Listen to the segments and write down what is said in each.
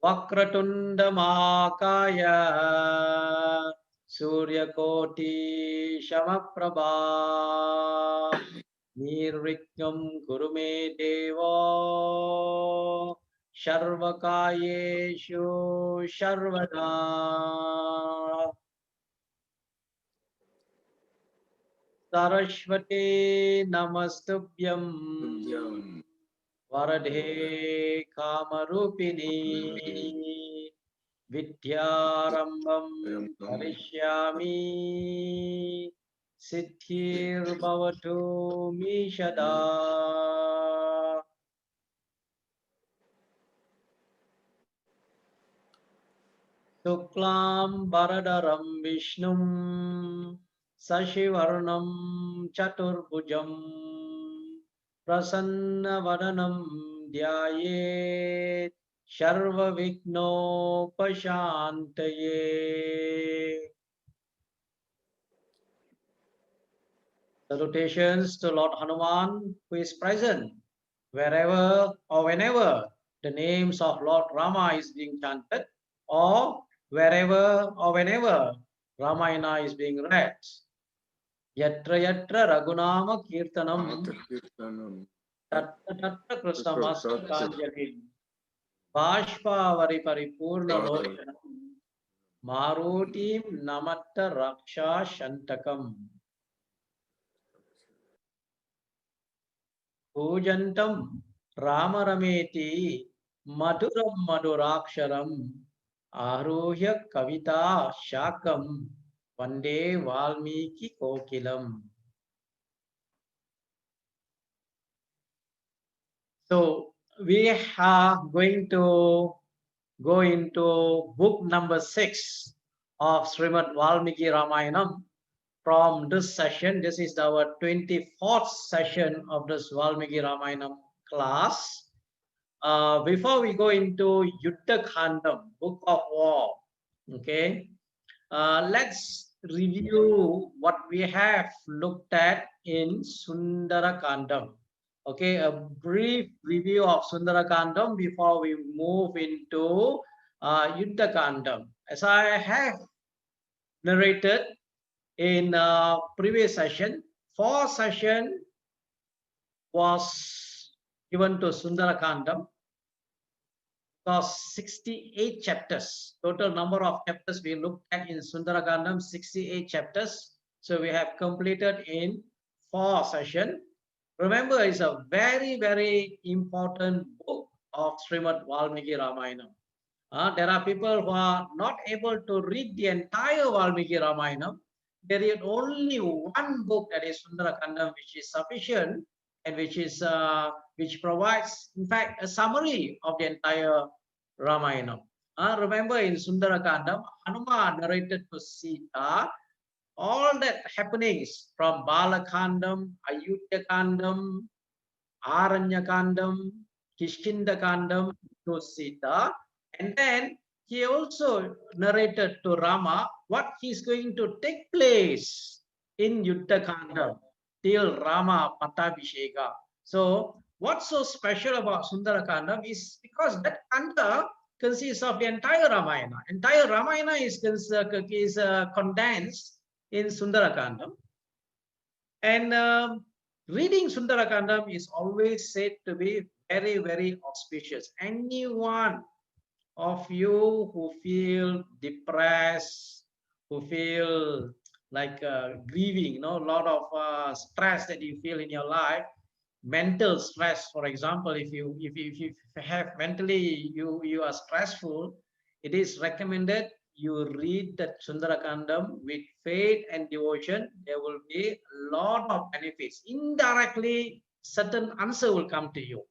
Vakratunda Mahakaya Suryakoti Shamaprabha Nirvignam Kurume Deva Sharvakayeshu Sharvada Saraswate Namastubhyam Varadhe Kamarupini Vidyarambam Karishyami Siddhir Bhavatu Mishada Suklam Baradaram Vishnum Sashivarnam Chaturbhujam Prasanna Vadanam Dhyayet Sharva Vigno Pashantaye. Salutations to Lord Hanuman, who is present wherever or whenever the names of Lord Rama is being chanted, or wherever or whenever Ramayana is being read. Yatra yatra Raghunama Kirtanam Tatta tatta Krishnamasta Kanjali Bashpavari Paripurna Lochanam Marutim Namatta Raksha Shantakam Pujantam Ramarameti Madhuram Madhuraksharam Aruhya Kavita Shakam Vande Valmiki Kokilam. So we are going to go into book number 6 of Srimad Valmiki Ramayanam. From this session, this is our 24th session of this Valmiki Ramayanam class. Before we go into Yuddha Kanda, book of war, okay, let's review what we have looked at in Sundara Kandam. Okay, a brief review of Sundara Kandam before we move into Yuddha Kandam. As I have narrated in previous session, 4 session was given to Sundara Kandam. Because 68 chapters, total number of chapters we looked at in Sundara Kandam, 68 chapters. So we have completed in 4 sessions. Remember, it's a very, very important book of Srimad Valmiki Ramayana. There are people who are not able to read the entire Valmiki Ramayana. There is only one book, that is Sundara Kandam, which is sufficient and which provides, in fact, a summary of the entire Ramayana. Remember, in Sundara Kandam, Hanuman narrated to Sita all that happenings from Balakandam, Ayodhya Kandam, Aranya Kandam, Kishkinda Kandam to Sita, and then he also narrated to Rama what is going to take place in Yuddha Kanda till Rama Pattabhisheka. So what's so special about Sundara Kanda is because that Kanda consists of the entire Ramayana. Entire Ramayana is condensed in Sundara Kanda. And reading Sundara Kanda is always said to be very, very auspicious. Anyone of you who feel depressed, who feel like grieving, a lot of stress that you feel in your life, mental stress, for example, if you have mentally you are stressful, it is recommended you read the Sundara Kandam with faith and devotion. There will be a lot of benefits. Indirectly, certain answer will come to you.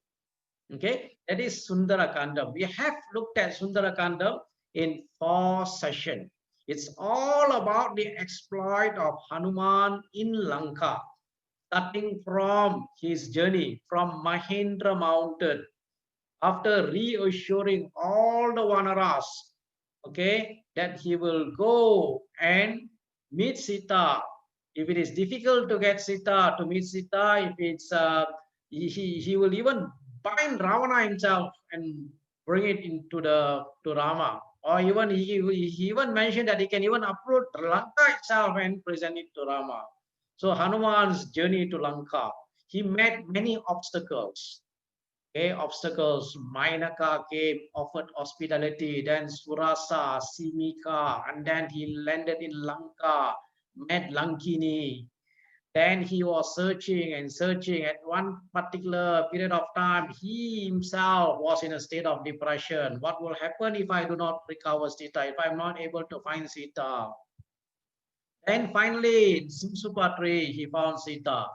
Okay, that is Sundara Kandam. We have looked at Sundara Kandam in 4 sessions. It's all about the exploit of Hanuman in Lanka, starting from his journey from Mahendra mountain, after reassuring all the Vanaras, okay, that he will go and meet Sita. If it is difficult to get Sita, to meet Sita, if it's he will even bind Ravana himself and bring it into to Rama. Or even he even mentioned that he can even approach Lanka itself and present it to Rama. So Hanuman's journey to Lanka, he met many obstacles. Okay, obstacles. Mainaka came, offered hospitality. Then Surasa, Simika, and then he landed in Lanka, met Lankini. Then he was searching and searching. At one particular period of time, he himself was in a state of depression. What will happen if I do not recover Sita, if I'm not able to find Sita? Then finally, in Simsupatri, he found Sita.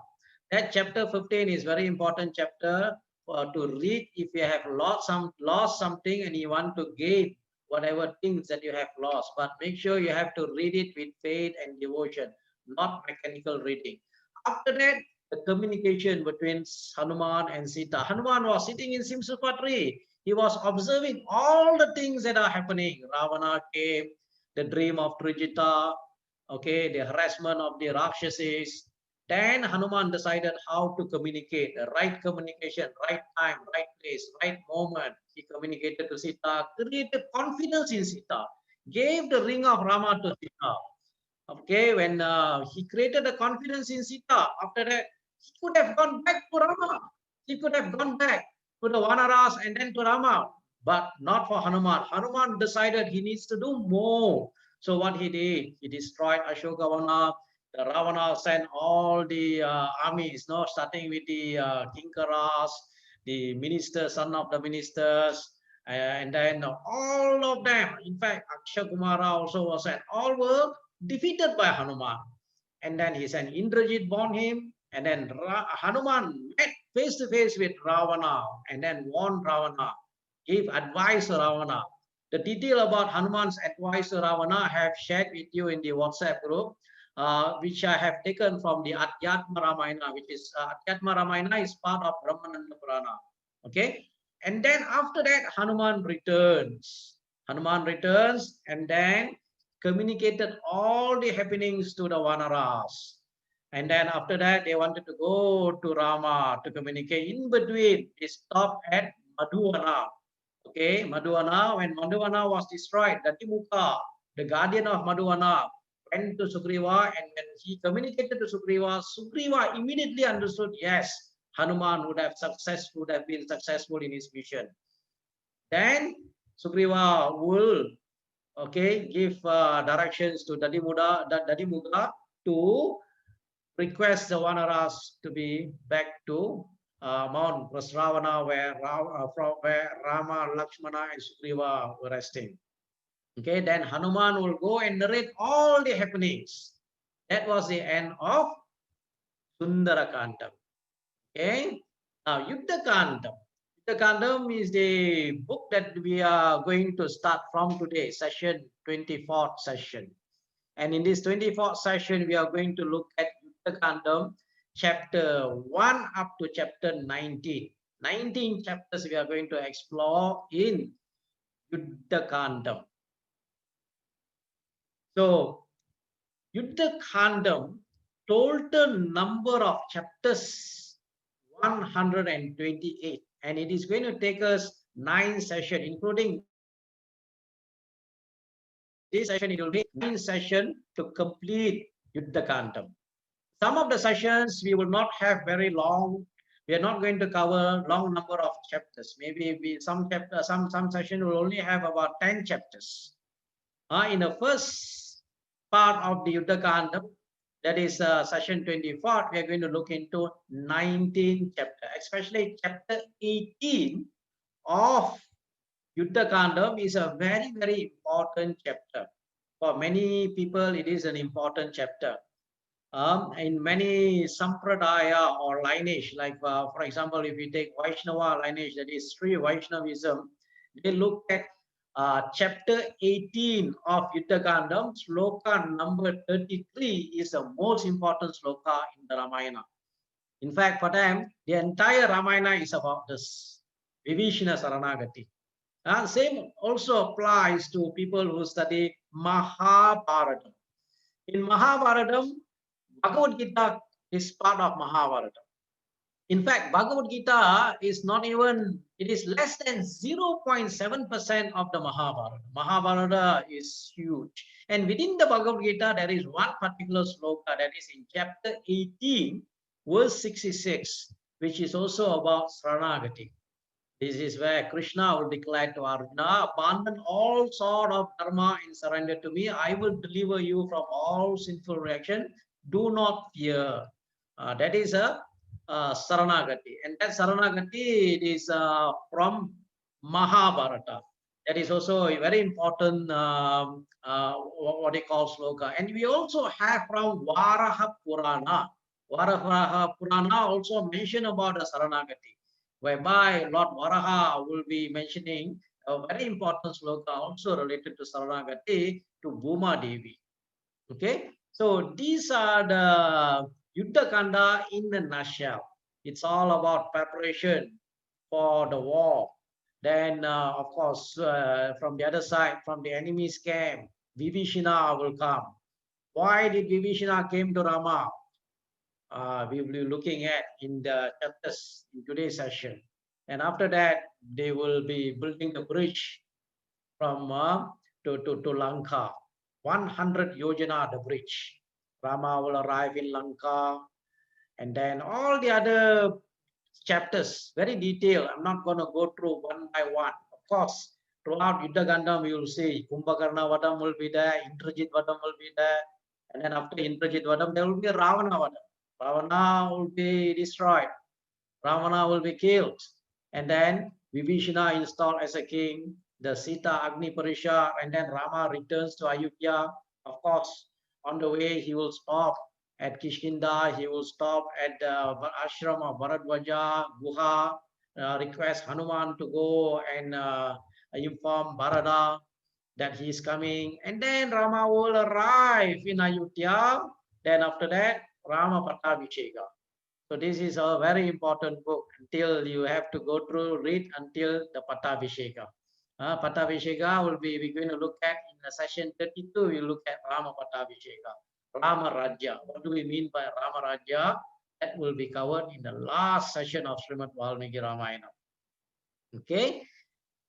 That chapter 15 is very important chapter to read if you have lost something and you want to gain whatever things that you have lost. But make sure you have to read it with faith and devotion, not mechanical reading. After that, the communication between Hanuman and Sita. Hanuman was sitting in Simsupatri. He was observing all the things that are happening. Ravana came, the dream of Trijita, okay, the harassment of the Rakshasis. Then Hanuman decided how to communicate, the right communication, right time, right place, right moment. He communicated to Sita, created confidence in Sita, gave the ring of Rama to Sita. Okay, when he created the confidence in Sita, after that, he could have gone back to Rama. He could have gone back to the Vanaras and then to Rama, but not for Hanuman. Hanuman decided he needs to do more. So what he did, he destroyed Ashokavana. The Ravana sent all the armies, no, starting with the Kinkaras, the ministers, son of the ministers, and then all of them. In fact, Akshay Kumara also was sent. All were defeated by Hanuman. And then he sent Indrajit born him, and then Hanuman met face to face with Ravana and then warned Ravana, gave advice to Ravana. The detail about Hanuman's advice to Ravana I have shared with you in the WhatsApp group, which I have taken from the Adhyatma Ramayana, which is Adhyatma Ramayana is part of Brahmananda Purana. Okay, and then after that Hanuman returns. Hanuman returns and then communicated all the happenings to the Vanaras. And then after that, they wanted to go to Rama to communicate. In between, they stopped at Madhuvana. Okay, Madhuvana, when Madhuvana was destroyed, Datimuka, the guardian of Madhuvana, went to Sugriva, and when he communicated to Sugriva, Sugriva immediately understood, yes, Hanuman would have been successful in his mission. Then Sugriva will, okay, give directions to Dadimuga to request the Vanaras to be back to Mount Prasravana, where Rama, Lakshmana, and Sugriva were resting. Okay, then Hanuman will go and narrate all the happenings. That was the end of Sundara Kanda. Okay, now Yuddha Kanda. Yuddha Kanda is the book that we are going to start from today, session 24th session. And in this 24th session, we are going to look at Yuddha Kanda, chapter 1 up to chapter 19. 19 chapters we are going to explore in Yuddha Kanda. So, Yuddha Kanda, total number of chapters 128, and it is going to take us 9 sessions, including this session. It will take 9 sessions to complete Yuddha Kanda. Some of the sessions we will not have very long. We are not going to cover long number of chapters. Maybe some session will only have about 10 chapters. In the first part of the Yuddha Kanda, that is session 24, we are going to look into 19 chapter, especially chapter 18 of Yuddha Kanda is a very, very important chapter. For many people, it is an important chapter. In many sampradaya or lineage, like for example, if you take Vaishnava lineage, that is Sri Vaishnavism, they look at chapter 18 of Yuddha Kanda, sloka number 33 is the most important sloka in the Ramayana. In fact, for them, the entire Ramayana is about this, Vivishana Saranagati. Same also applies to people who study Mahabharata. In Mahabharata, Bhagavad Gita is part of Mahabharata. In fact, Bhagavad Gita is not even, it is less than 0.7% of the Mahabharata. Mahabharata is huge. And within the Bhagavad Gita, there is one particular sloka that is in chapter 18, verse 66, which is also about Saranagati. This is where Krishna will declare to Arjuna, abandon all sort of dharma and surrender to me. I will deliver you from all sinful reaction. Do not fear. That is a Saranagati. And that Saranagati is from Mahabharata. That is also a very important, what they call sloka. And we also have from Varaha Purana. Varaha Purana also mention about the Saranagati, whereby Lord Varaha will be mentioning a very important sloka also related to Saranagati to Bhuma Devi. Okay, so these are the Yuddha Kanda in a nutshell. It's all about preparation for the war. Then, of course, from the other side, from the enemy's camp, Vibhishana will come. Why did Vibhishana came to Rama? We will be looking at in the chapters in today's session. And after that, they will be building the bridge from to Lanka. 100 yojana, the bridge. Rama will arrive in Lanka. And then all the other chapters, very detailed. I'm not going to go through one by one. Of course, throughout Yuddha Kanda, you will see Kumbhakarna Vadam will be there, Indrajit Vadam will be there. And then after Indrajit Vadam, there will be Ravana Vadam. Ravana will be destroyed. Ravana will be killed. And then Vibhishana installed as a king, the Sita Agni Parisha, and then Rama returns to Ayodhya. Of course, on the way, he will stop at Kishkinda, he will stop at the ashram of Bharadwaja, Guha, request Hanuman to go and inform Bharata that he is coming. And then Rama will arrive in Ayodhya. Then after that, Rama Pattabhisheka. So this is a very important book until you have to go through, read until the Pattabhisheka. Pattabhisheka will be, we're going to look at in the session 32, we look at Rama Pattabhisheka, Rama Rajya. What do we mean by Rama Rajya? That will be covered in the last session of Srimad Valmiki Ramayana. Okay.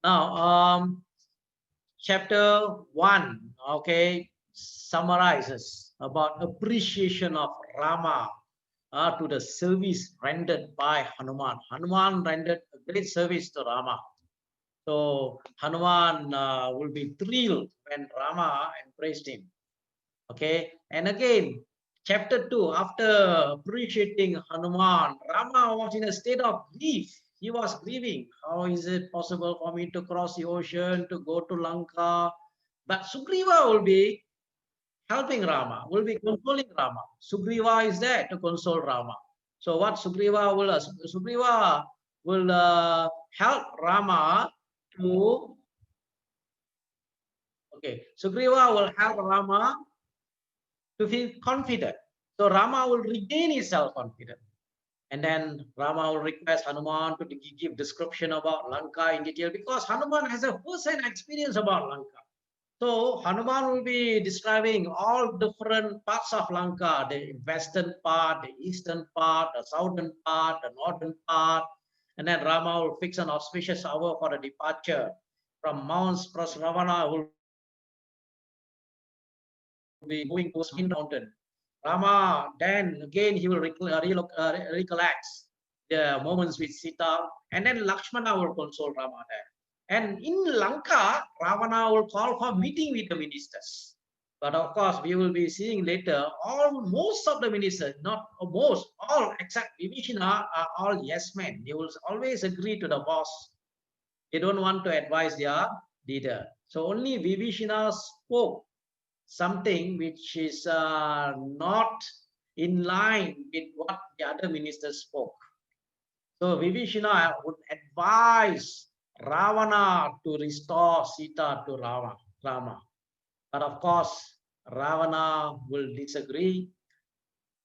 Now, chapter 1, okay, summarizes about appreciation of Rama to the service rendered by Hanuman. Hanuman rendered a great service to Rama. So Hanuman will be thrilled when Rama praised him. Okay, and again, chapter 2, after appreciating Hanuman, Rama was in a state of grief. He was grieving. How is it possible for me to cross the ocean, to go to Lanka? But Sugriva will be helping Rama, will be consoling Rama. Sugriva is there to console Rama. So what Sugriva will help Rama to, okay, Sugriva will help Rama to feel confident. So Rama will regain his self-confidence. And then Rama will request Hanuman to give description about Lanka in detail, because Hanuman has a first-hand experience about Lanka. So Hanuman will be describing all different parts of Lanka, the western part, the eastern part, the southern part, the northern part. And then Rama will fix an auspicious hour for the departure from Mount Prasravana, will be moving towards Hind mountain. Rama, then again, he will recollect the moments with Sita, and then Lakshmana will console Rama there. And in Lanka, Ravana will call for meeting with the ministers. But of course, we will be seeing later, most of the ministers, not most, all except Vibhishana are all yes men. They will always agree to the boss. They don't want to advise their leader. So only Vibhishana spoke something which is not in line with what the other ministers spoke. So Vibhishana would advise Ravana to restore Sita to Rama. But of course, Ravana will disagree.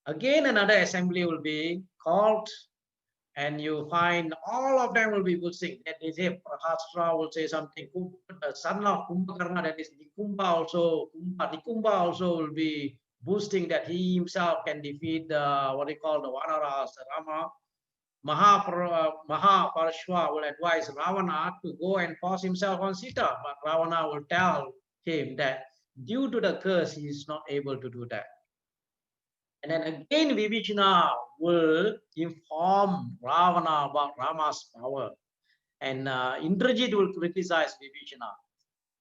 Again, another assembly will be called, and you find all of them will be boasting. That they say Prahastra will say something. The son of Kumbhakarna, that is Nikumba also will be boasting that he himself can defeat what they call the Vanaras, Rama. Mahaparashva will advise Ravana to go and force himself on Sita, but Ravana will tell him that due to the curse, he is not able to do that. And then again, Vibhishana will inform Ravana about Rama's power. And Indrajit will criticize Vibhishana.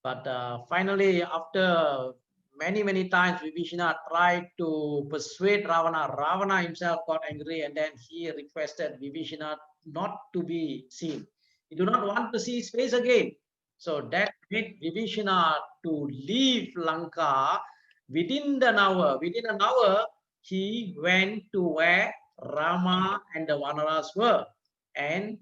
But finally, after many times, Vibhishana tried to persuade Ravana. Ravana himself got angry, and then he requested Vibhishana not to be seen. He do not want to see his face again. So that made Vibhishana to leave Lanka within an hour. Within an hour, he went to where Rama and the Vanaras were, and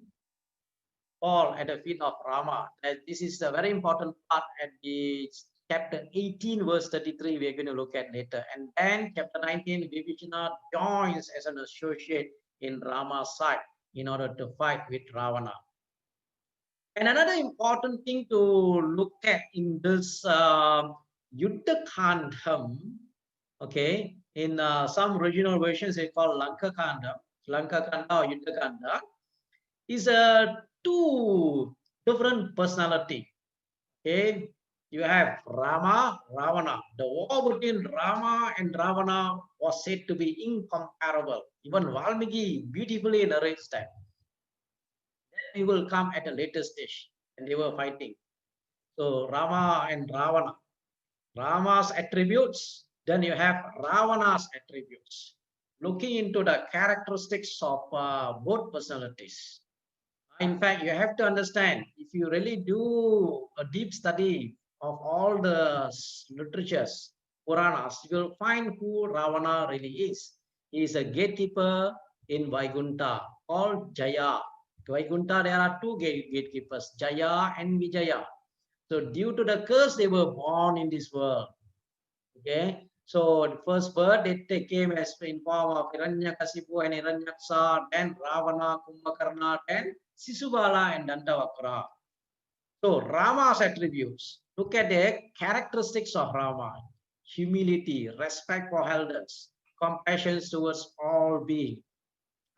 fall at the feet of Rama. This is a very important part at the chapter 18, verse 33, we're going to look at later. And then chapter 19, Vibhishana joins as an associate in Rama's side in order to fight with Ravana. And another important thing to look at in this Yuddha Kanda, okay, in some regional versions they call Lanka Kanda or Yuddha Kanda, is a two different personality. Okay, you have Rama, Ravana. The war between Rama and Ravana was said to be incomparable. Even Valmiki beautifully narrates that. Then we will come at a later stage, and they were fighting. So Rama and Ravana, Rama's attributes. Then you have Ravana's attributes. Looking into the characteristics of both personalities. In fact, you have to understand, if you really do a deep study of all the literatures, Puranas, you will find who Ravana really is. He is a gatekeeper in Vaikuntha called Jaya. Vaikuntha, there are two gatekeepers, Jaya and Vijaya. So due to the curse, they were born in this world. Okay. So the first birth, they came as in form of Hiranyakasipu and Hiranyaksa, then Ravana, Kumbhakarna, then Sisubala and Dandavakra. So Rama's attributes. Look at the characteristics of Rama. Humility, respect for elders, compassion towards all beings.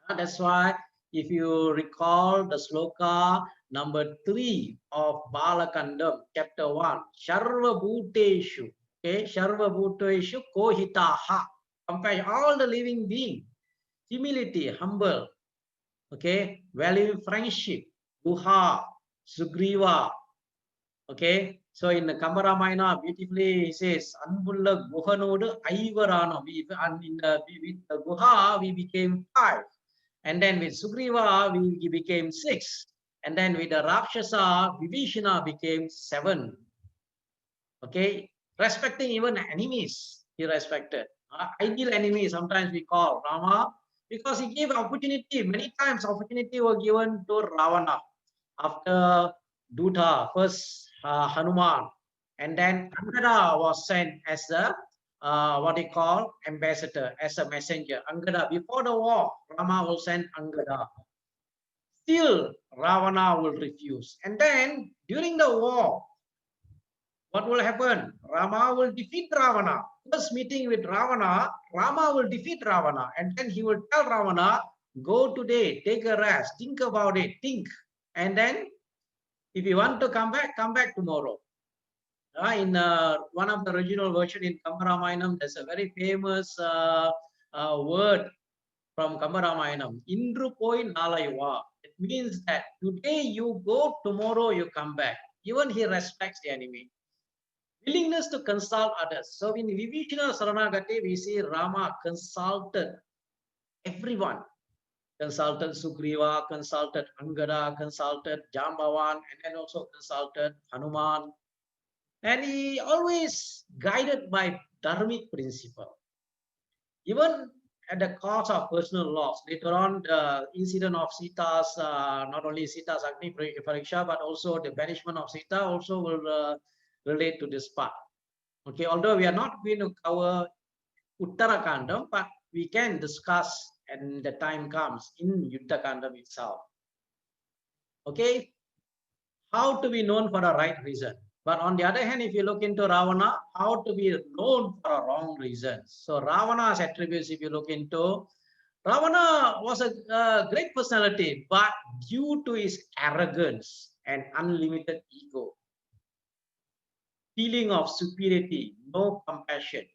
That's why if you recall the sloka number 3 of Balakandam, chapter 1, Sharva Bhuteshu. Okay, Sharva Bhuteshu Kohitaha. Compassion, all the living beings. Humility, humble. Okay, valuing friendship. Guha, Sugriva. Okay, so in the Ramayana, beautifully he says, Anbulla Guhanodu Aivarano. And with the Guha, we became 5. And then with Sugriva, we became 6. And then with the Rakshasa, Vibhishana became 7. Okay, respecting even enemies, he respected. Ideal enemy, sometimes we call Rama, because he gave opportunity. Many times opportunity were given to Ravana. After Yuddha, first Hanuman, and then Angada was sent as the what they call ambassador, as a messenger. Angada, before the war, Rama will send Angada. Still, Ravana will refuse. And then during the war, what will happen? Rama will defeat Ravana. First meeting with Ravana, Rama will defeat Ravana. And then he will tell Ravana, go today, take a rest, think about it, think. And then if you want to come back tomorrow. In one of the original version in Ramayana, there's a very famous word from Ramayana. Indru poi nalaiva. It means that today you go, tomorrow you come back. Even he respects the enemy. Willingness to consult others. So in Vibhishana Saranagati, we see Rama consulted everyone. Consulted Sugriva, consulted Angada, consulted Jambavan, and then also consulted Hanuman. And he always guided by dharmic principle. Even at the cost of personal loss. Later on, the incident of Sita's, not only Sita's Agni Pariksha, but also the banishment of Sita also will relate to this part. Okay, although we are not going to cover Uttarakanda, but we can discuss and the time comes in Yuddha Kanda itself. Okay, how to be known for the right reason. But on the other hand, if you look into Ravana, how to be known for a wrong reason. So Ravana's attributes, if you look into Ravana was a great personality, but due to his arrogance and unlimited ego, feeling of superiority, no compassion,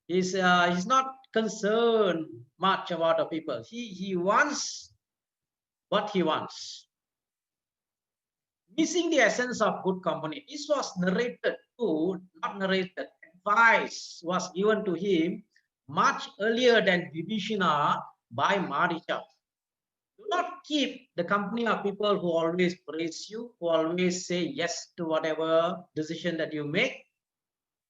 he's not concerned much about the people. He wants what he wants, missing the essence of good company. This was narrated to, not narrated, advice was given to him much earlier than Vibhishana by Maricha. Do not keep the company of people who always praise you, who always say yes to whatever decision that you make.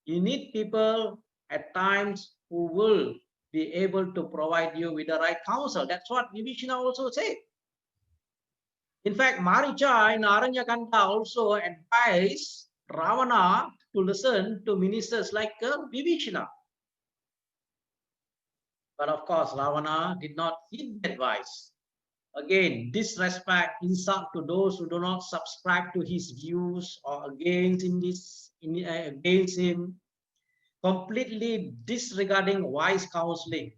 You need people at times who will be able to provide you with the right counsel. That's what Vibhishana also said. In fact, Maricha in Aranyakanda also advised Ravana to listen to ministers like Vibhishana. But of course, Ravana did not heed the advice. Again, disrespect, insult to those who do not subscribe to his views or against him, completely disregarding wise counseling.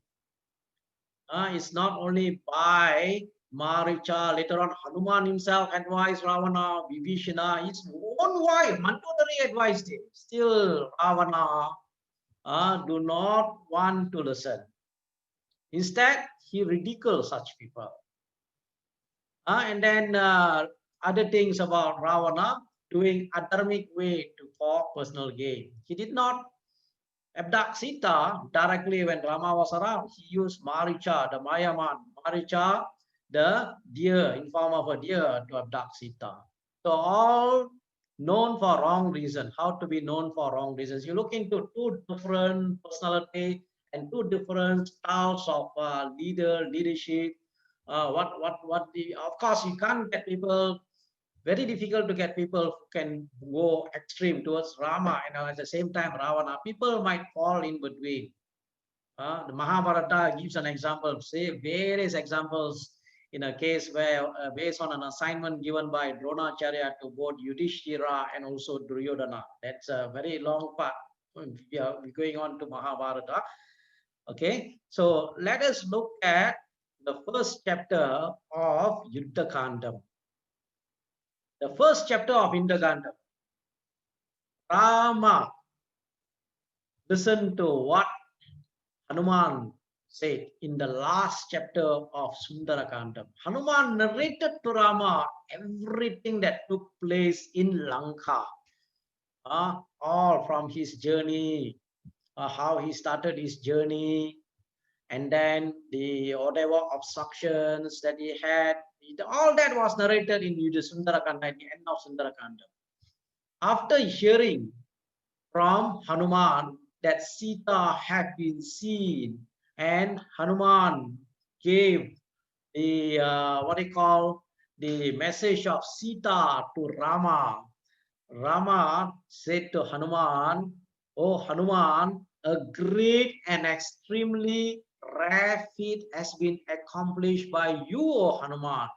It's not only by Maricha, later on Hanuman himself advised Ravana, Vibhishana, his own wife, Mandodari advised him. Still, Ravana do not want to listen. Instead, he ridicules such people. And then other things about Ravana, doing adharmic way for personal gain. He did not abduct Sita directly when Rama was around. He used Maricha, the Mayaman, Maricha, the deer, in form of a deer, to abduct Sita. So all known for wrong reason. How to be known for wrong reasons? You look into two different personality and two different styles of leadership. Of course, you can't get people, very difficult to get people who can go extreme towards Rama and at the same time Ravana. People might fall in between. The Mahabharata gives an example, say various examples in a case where based on an assignment given by Dronacharya to both Yudhishthira and also Duryodhana. That's a very long part. We're going on to Mahabharata. Okay, so let us look at the first chapter of Yuddha Kanda. The first chapter of Yuddha Kanda. Rama, listen to what Hanuman said in the last chapter of Sundarakandam. Hanuman narrated to Rama everything that took place in Lanka, all from his journey, how he started his journey, and then the whatever obstructions that he had. All that was narrated in Sundarakanda at the end of Sundarakanda. After hearing from Hanuman that Sita had been seen, and Hanuman gave the the message of Sita to Rama. Rama said to Hanuman, "Oh Hanuman, a great and extremely rare feat has been accomplished by you, O Hanuman,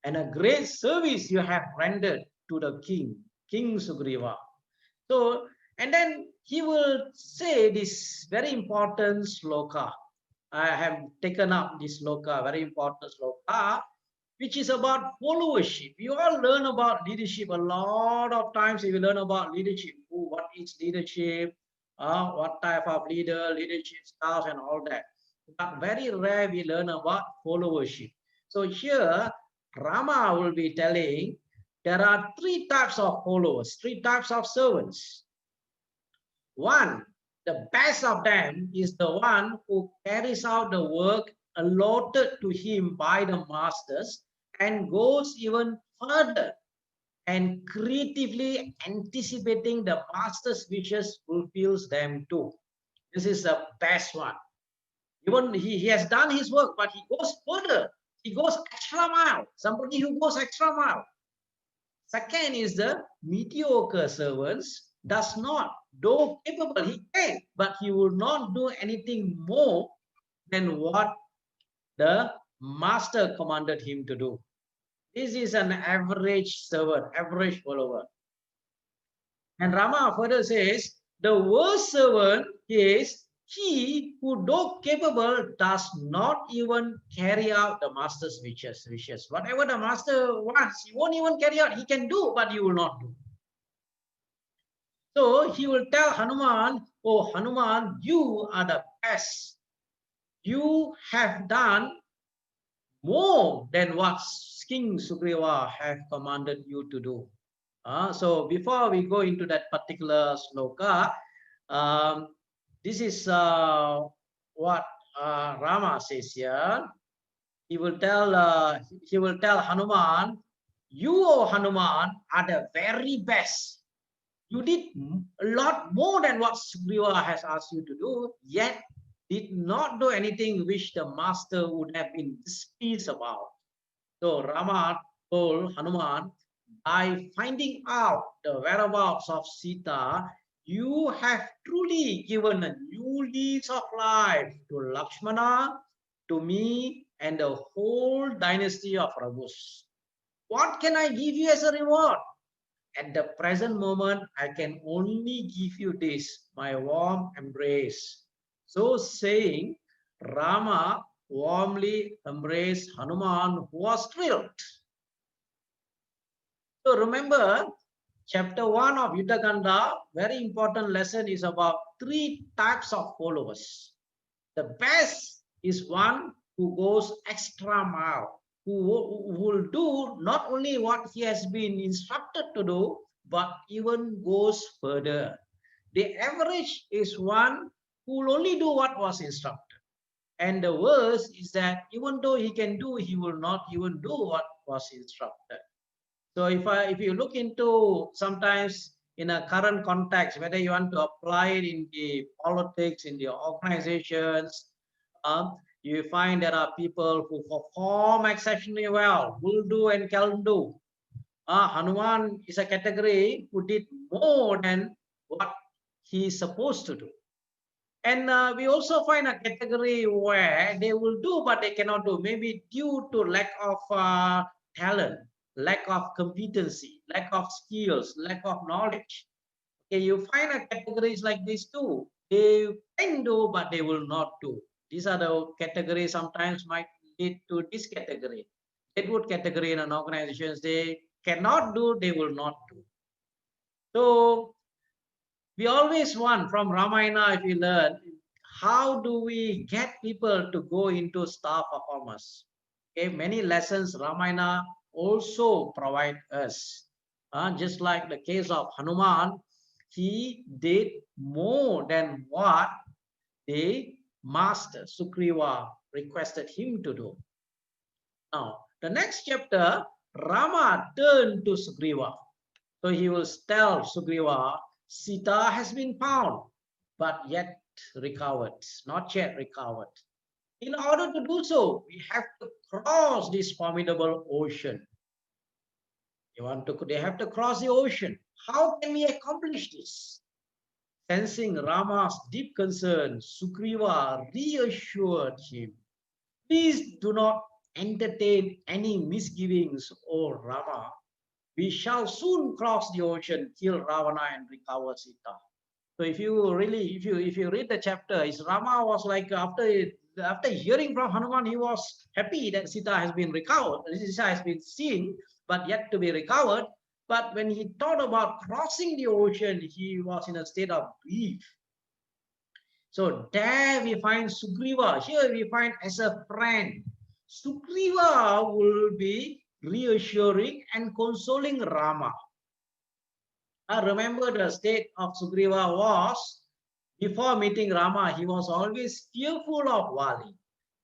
and a great service you have rendered to the King Sugriva." So, and then he will say this very important sloka. I have taken up this sloka, very important sloka, which is about followership. You all learn about leadership a lot of times. You will learn about leadership, what is leadership, what type of leadership styles, and all that. But very rare we learn about followership. So here, Rama will be telling there are three types of followers, three types of servants. One, the best of them is the one who carries out the work allotted to him by the masters and goes even further and creatively anticipating the master's wishes, fulfills them too. This is the best one. Even he has done his work, but he goes further. He goes extra mile. Somebody who goes extra mile. Second is the mediocre servants, does not, though capable, he can, but he will not do anything more than what the master commanded him to do. This is an average servant, average follower. And Rama further says, the worst servant is he who though capable does not even carry out the master's wishes. Whatever the master wants, he won't even carry out. He can do, but he will not do. So he will tell Hanuman, oh Hanuman, you are the best. You have done more than what King Sugriva have commanded you to do. So before we go into that particular sloka, this is what Rama says here. He will tell Hanuman, you, O Hanuman, are the very best. You did a lot more than what Sugriva has asked you to do, yet did not do anything which the master would have been displeased about. So Rama told Hanuman, by finding out the whereabouts of Sita, you have truly given a new lease of life to Lakshmana, to me, and the whole dynasty of Raghus. What can I give you as a reward? At the present moment, I can only give you this, my warm embrace. So saying, Rama warmly embraced Hanuman, who was thrilled. So remember, chapter 1 of Yuddha Kanda, very important lesson is about 3 types of followers. The best is one who goes extra mile, who will do not only what he has been instructed to do, but even goes further. The average is one who will only do what was instructed. And the worst is that even though he can do, he will not even do what was instructed. So if you look into sometimes in a current context, whether you want to apply it in the politics, in the organizations, you find there are people who perform exceptionally well, will do and can do. Hanuman is a category who did more than what he is supposed to do. And we also find a category where they will do, but they cannot do, maybe due to lack of talent, lack of competency, lack of skills, lack of knowledge. Okay, you find a categories like this too. They can do, but they will not do. These are the categories sometimes might lead to this category. Deadwood category in an organization, they cannot do, they will not do. So we always want from Ramayana, if we learn, how do we get people to go into star performers? Okay, many lessons Ramayana also provide us. Just like the case of Hanuman, he did more than what the master Sugriva requested him to do. Now, the next chapter, Rama turned to Sugriva. So he will tell Sugriva, Sita has been found, but yet recovered, not yet recovered. In order to do so, we have to cross this formidable ocean. They have to cross the ocean. How can we accomplish this? Sensing Rama's deep concern, Sugriva reassured him, please do not entertain any misgivings, O Rama. We shall soon cross the ocean, kill Ravana, and recover Sita. So if you read the chapter, Rama was like after hearing from Hanuman, he was happy that Sita has been recovered, Sita has been seen, but yet to be recovered. But when he thought about crossing the ocean, he was in a state of grief. So there we find Sugriva. Here we find as a friend. Sugriva will be reassuring and consoling Rama. I remember the state of Sugriva was, before meeting Rama, he was always fearful of Vali.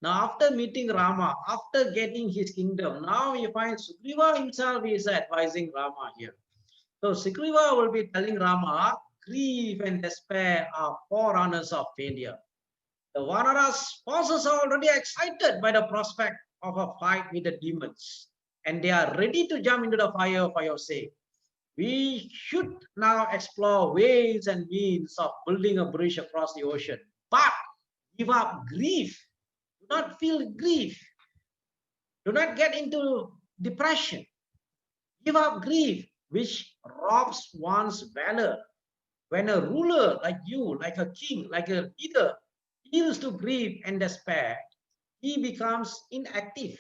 Now after meeting Rama, after getting his kingdom, now we find Sugriva himself is advising Rama here. So Sugriva will be telling Rama, grief and despair are forerunners of failure. The Vanara's forces are already excited by the prospect of a fight with the demons, and they are ready to jump into the fire for your sake. We should now explore ways and means of building a bridge across the ocean. But give up grief. Do not feel grief. Do not get into depression. Give up grief, which robs one's valor. When a ruler like you, like a king, like a leader, feels to grief and despair, he becomes inactive.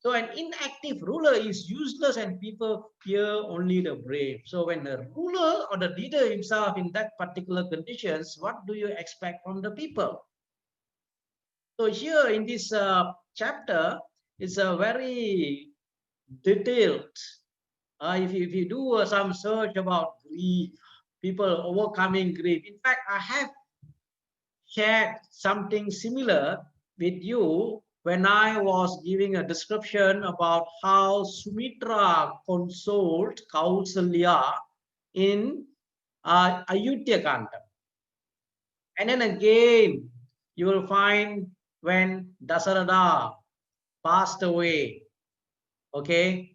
So an inactive ruler is useless and people fear only the brave. So when the ruler or the leader himself in that particular conditions, what do you expect from the people? So here in this chapter, it's a very detailed. If you do some search about grief, people overcoming grief. In fact, I have shared something similar with you when I was giving a description about how Sumitra consoled Kausalya in Ayuddha Kanda. And then again, you will find when Dasaratha passed away, okay,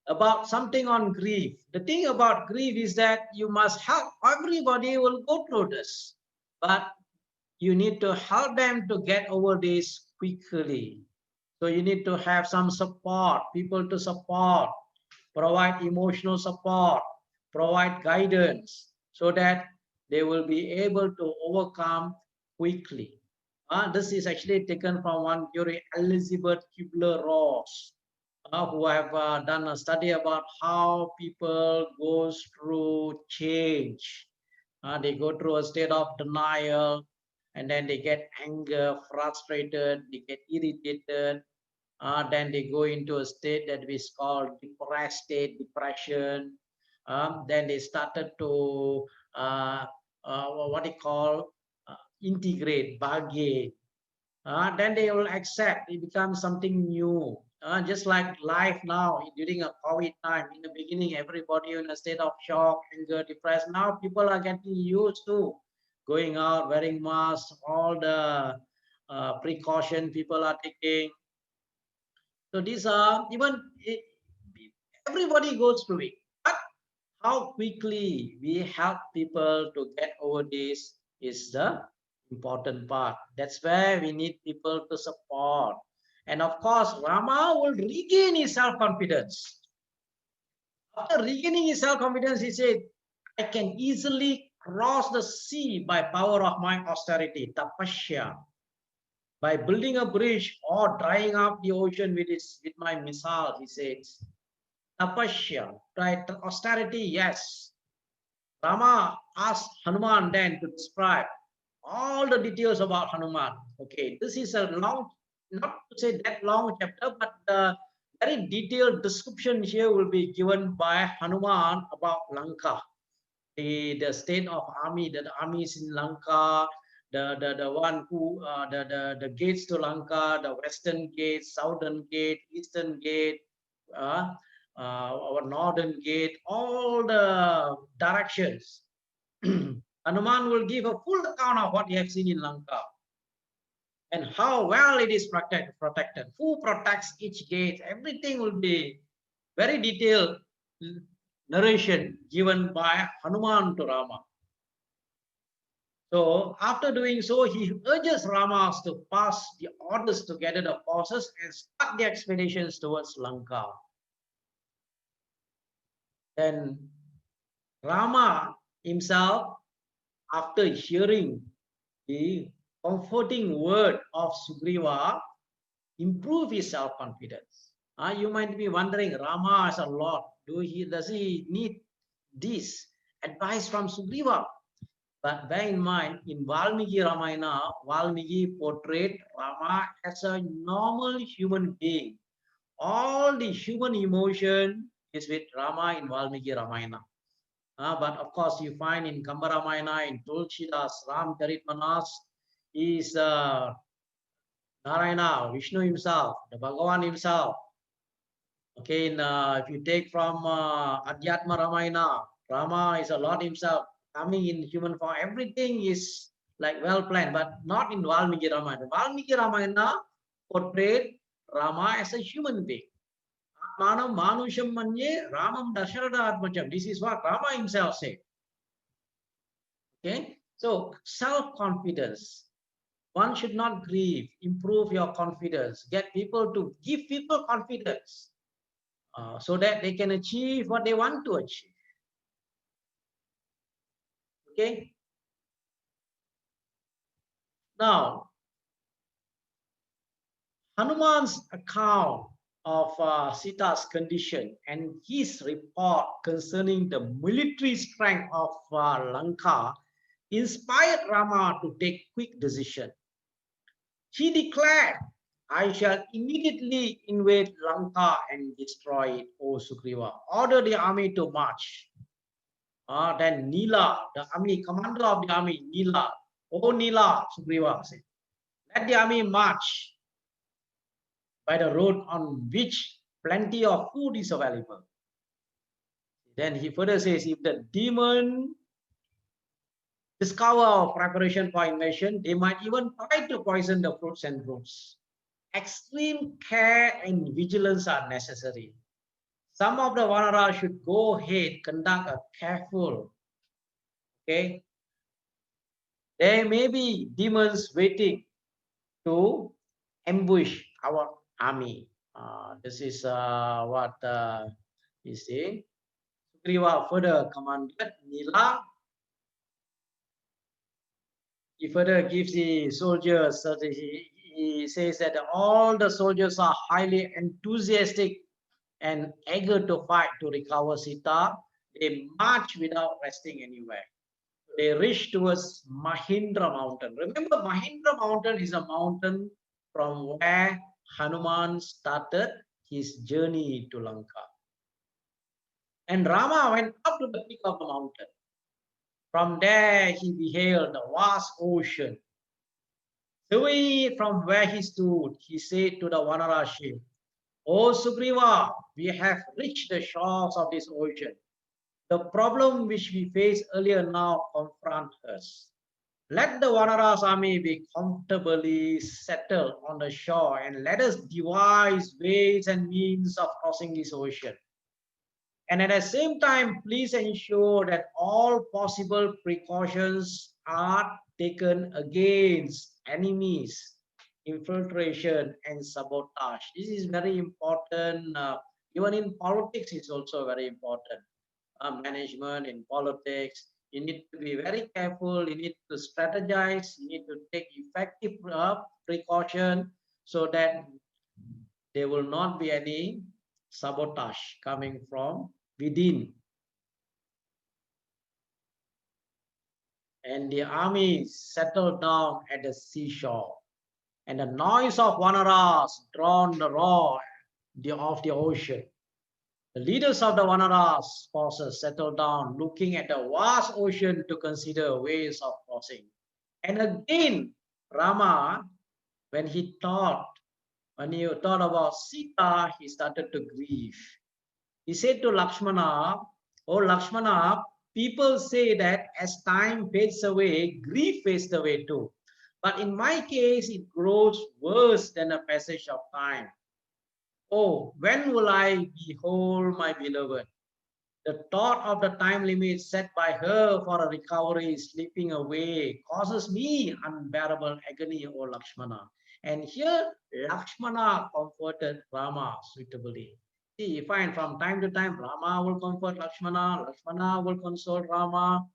about something on grief. The thing about grief is that you must help, everybody will go through this, but you need to help them to get over this quickly. So you need to have some support, people to support, provide emotional support, provide guidance so that they will be able to overcome quickly. This is actually taken from one theory, Elizabeth Kubler-Ross, who have done a study about how people goes through change. They go through a state of denial, and then they get anger, frustrated, they get irritated, then they go into a state that is called depressed state, depression. Then they started to what they call integrate, bargain. Then they will accept it becomes something new. Just like life now during a COVID time, in the beginning, everybody in a state of shock, anger, depressed. Now people are getting used to going out, wearing masks, all the precaution people are taking. So these are everybody goes through it. But how quickly we help people to get over this is the important part. That's where we need people to support. And of course, Rama will regain his self-confidence. After regaining his self-confidence, he said, I can easily cross the sea by power of my austerity, tapasya, by building a bridge or drying up the ocean with my missile, he says. Tapasya, right? Austerity, yes. Rama asked Hanuman then to describe all the details about Hanuman. Okay, this is a long, not to say that long chapter, but the very detailed description here will be given by Hanuman about Lanka, the state of army, that the army is in Lanka, the one who the gates to Lanka, the western gate, southern gate, eastern gate, our northern gate, all the directions. Hanuman will give a full account of what he has seen in Lanka and how well it is protected, who protects each gate. Everything will be very detailed narration given by Hanuman to Rama. So after doing so, he urges Rama to pass the orders to gather the forces and start the expeditions towards Lanka. Then Rama himself, after hearing the comforting word of Sugriva, improve his self-confidence. You might be wondering, Rama as a Lord, does he need this advice from Sugriva? But bear in mind, in Valmiki Ramayana, Valmiki portrayed Rama as a normal human being. All the human emotion is with Rama in Valmiki Ramayana. But of course, you find in Kamba Ramayana, in Tulsidas, Ram Charitmanas, is Narayana, Vishnu himself, the Bhagavan himself. Okay, if you take from Adhyatma Ramayana, Rama is a Lord himself coming in human form. Everything is like well planned, but not in Valmiki Ramayana. Valmiki Ramayana portrayed Rama as a human being. Atmanam Manusham Manye Ramam Dasharada Atmacham. This is what Rama himself said. Okay, so self-confidence. One should not grieve. Improve your confidence. Get people to give people confidence. So that they can achieve what they want to achieve. Okay. Now, Hanuman's account of Sita's condition and his report concerning the military strength of Lanka inspired Rama to take quick decision. He declared, I shall immediately invade Lanka and destroy it, O Sugriva. Order the army to march. Then Nila, the army commander of the army, Nila, O Nila, Sugriva said, let the army march by the road on which plenty of food is available. Then he further says, if the demon discover preparation for invasion, they might even try to poison the fruits and roots. Extreme care and vigilance are necessary. Some of the Vanara should go ahead, conduct a careful, okay? There may be demons waiting to ambush our army. This is what you see. Sugriva further commanded Nila. He further gives the soldiers, he says that all the soldiers are highly enthusiastic and eager to fight to recover Sita. They march without resting anywhere. They reach towards Mahindra mountain. Remember, Mahindra mountain is a mountain from where Hanuman started his journey to Lanka. And Rama went up to the peak of the mountain. From there, he beheld the vast ocean. Away from where he stood, he said to the Vanara ship, O Sugriva, we have reached the shores of this ocean. The problem which we faced earlier now confronts us. Let the Vanara's army be comfortably settled on the shore and let us devise ways and means of crossing this ocean. And at the same time, please ensure that all possible precautions are taken against enemies, infiltration, and sabotage. This is very important. Even in politics, it's also very important. Management in politics, you need to be very careful. You need to strategize. You need to take effective precaution so that there will not be any sabotage coming from within. And the army settled down at the seashore. And the noise of Vanaras drowned the roar of the ocean. The leaders of the Vanaras forces settled down, looking at the vast ocean to consider ways of crossing. And again, Rama, when he thought about Sita, he started to grieve. He said to Lakshmana, "Oh Lakshmana, people say that as time fades away, grief fades away too. But in my case, it grows worse than the passage of time. Oh, when will I behold my beloved? The thought of the time limit set by her for a recovery slipping away causes me unbearable agony, O Lakshmana." And here, Lakshmana comforted Rama suitably. See, you find from time to time, Rama will comfort Lakshmana, Lakshmana will console Rama.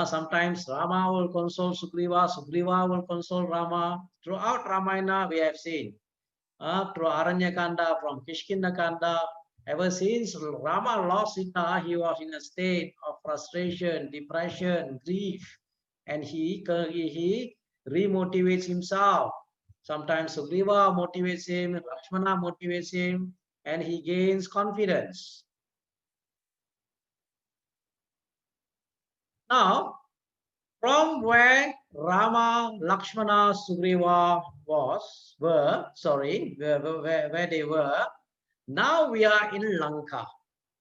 Sometimes Rama will console Sugriva, Sugriva will console Rama. Throughout Ramayana, we have seen through Aranya Kanda, from Kishkinda Kanda. Ever since Rama lost Sita, he was in a state of frustration, depression, grief, and he remotivates himself. Sometimes Sugriva motivates him, Lakshmana motivates him, and he gains confidence. Now, from where Rama, Lakshmana, Sugriva where they were, now we are in Lanka.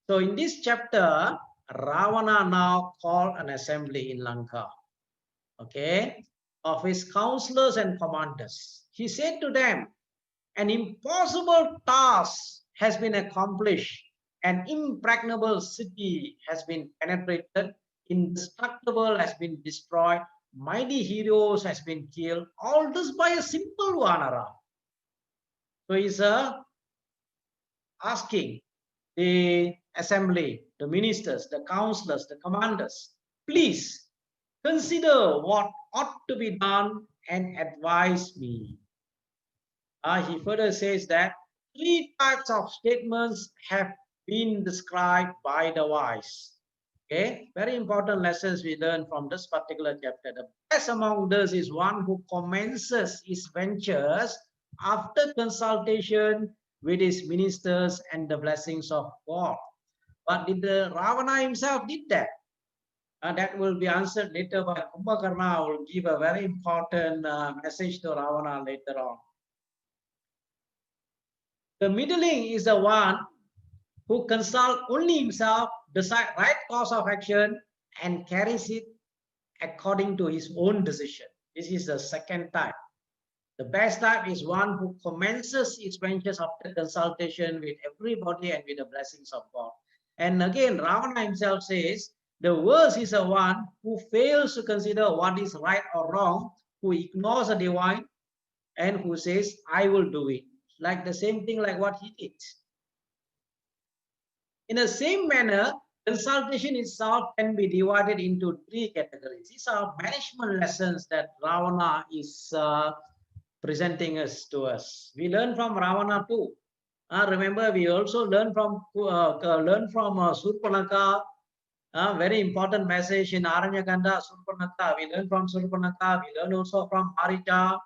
So in this chapter, Ravana now called an assembly in Lanka, okay, of his counselors and commanders. He said to them, an impossible task has been accomplished. An impregnable city has been penetrated. Indestructible has been destroyed. Mighty heroes has been killed. All this by a simple Vanara. So he's asking the assembly, the ministers, the counselors, the commanders, please consider what ought to be done and advise me. He further says that three types of statements have been described by the wise. Okay, very important lessons we learn from this particular chapter. The best among those is one who commences his ventures after consultation with his ministers and the blessings of God. But did the Ravana himself did that? That will be answered later by Kumbhakarna. Will give a very important message to Ravana later on. The middling is the one who consults only himself, decides right course of action, and carries it according to his own decision. This is the second type. The best type is one who commences his ventures after consultation with everybody and with the blessings of God. And again, Ravana himself says, the worst is the one who fails to consider what is right or wrong, who ignores the divine, and who says, I will do it. Like the same thing like what he did. In the same manner, consultation itself can be divided into three categories. These are management lessons that Ravana is presenting to us. We learn from Ravana too. Remember, we also learn from Surpanaka. Very important message in Yuddha Kanda, Surpanaka. We learn from Surpanaka. We learn also from Harita.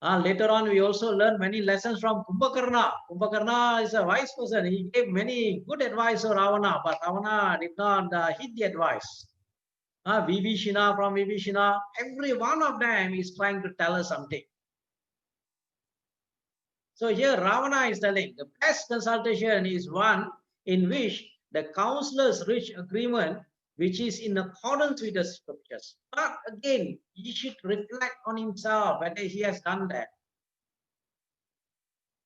Later on, we also learn many lessons from Kumbhakarna. Kumbhakarna is a wise person. He gave many good advice to Ravana, but Ravana did not heed the advice. Vibhishana, from Vibhishana, every one of them is trying to tell us something. So here Ravana is telling the best consultation is one in which the counselors reach agreement which is in accordance with the scriptures. But again, he should reflect on himself whether he has done that.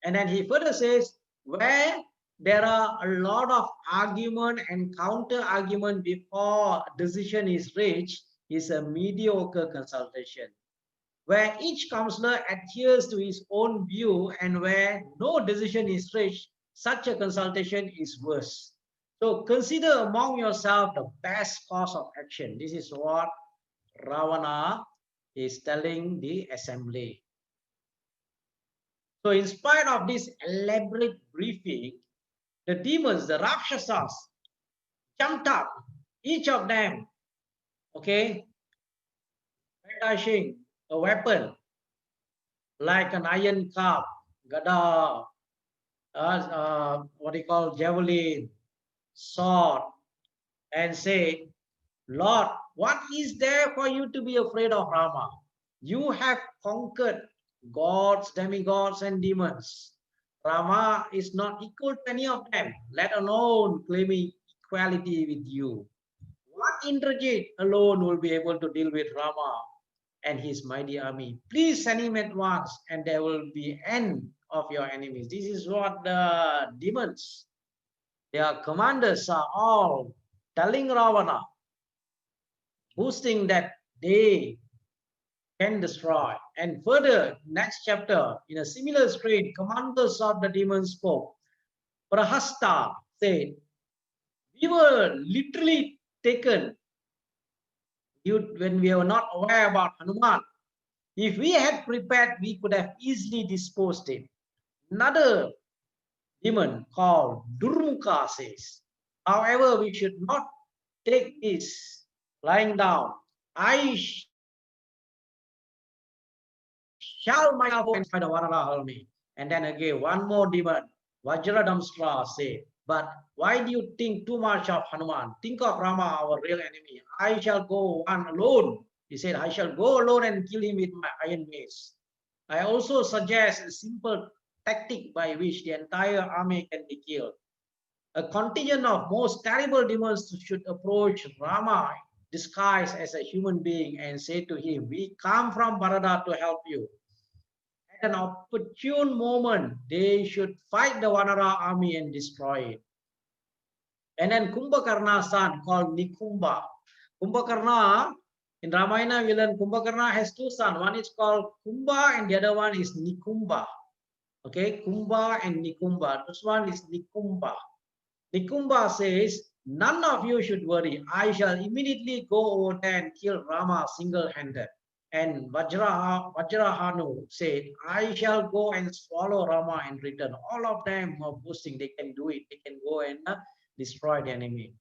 And then he further says, where there are a lot of argument and counter argument before decision is reached, is a mediocre consultation. Where each counselor adheres to his own view and where no decision is reached, such a consultation is worse. So consider among yourself the best course of action. This is what Ravana is telling the assembly. So in spite of this elaborate briefing, the demons, the Rakshasas, jumped up, each of them, okay, brandishing a weapon like an iron cup, gada, what do you call, javelin, sword, and say, Lord, what is there for you to be afraid of, Rama? You have conquered gods, demigods, and demons. Rama is not equal to any of them, let alone claiming equality with you. What Indrajit alone will be able to deal with Rama and his mighty army? Please send him at once, and there will be end of your enemies. This is what the demons, their commanders, are all telling Ravana, boasting that they can destroy. And further, next chapter, in a similar strain, commanders of the demons spoke. Prahasta said, we were literally taken when we were not aware about Hanuman. If we had prepared, we could have easily disposed him. Another demon called Durmukha says, however, we should not take this lying down. I shall myself go and find the Vanara army. And then again, one more demon, Vajradamstra say, but why do you think too much of Hanuman? Think of Rama, our real enemy. I shall go one alone. He said, I shall go alone and kill him with my iron mace. I also suggest a simple tactic by which the entire army can be killed. A contingent of most terrible demons should approach Rama disguised as a human being and say to him, we come from Bharata to help you. At an opportune moment, they should fight the Vanara army and destroy it. And then Kumbhakarna's son called Nikumba. Kumbhakarna, in Ramayana, we learn Kumbhakarna has two sons. One is called Kumbha and the other one is Nikumba. Okay, Kumbha and Nikumba. This one is Nikumba. Nikumba says, none of you should worry. I shall immediately go over there and kill Rama single-handed. And Vajrahanu said, I shall go and swallow Rama and return. All of them are boasting, they can do it. They can go and destroy the enemy.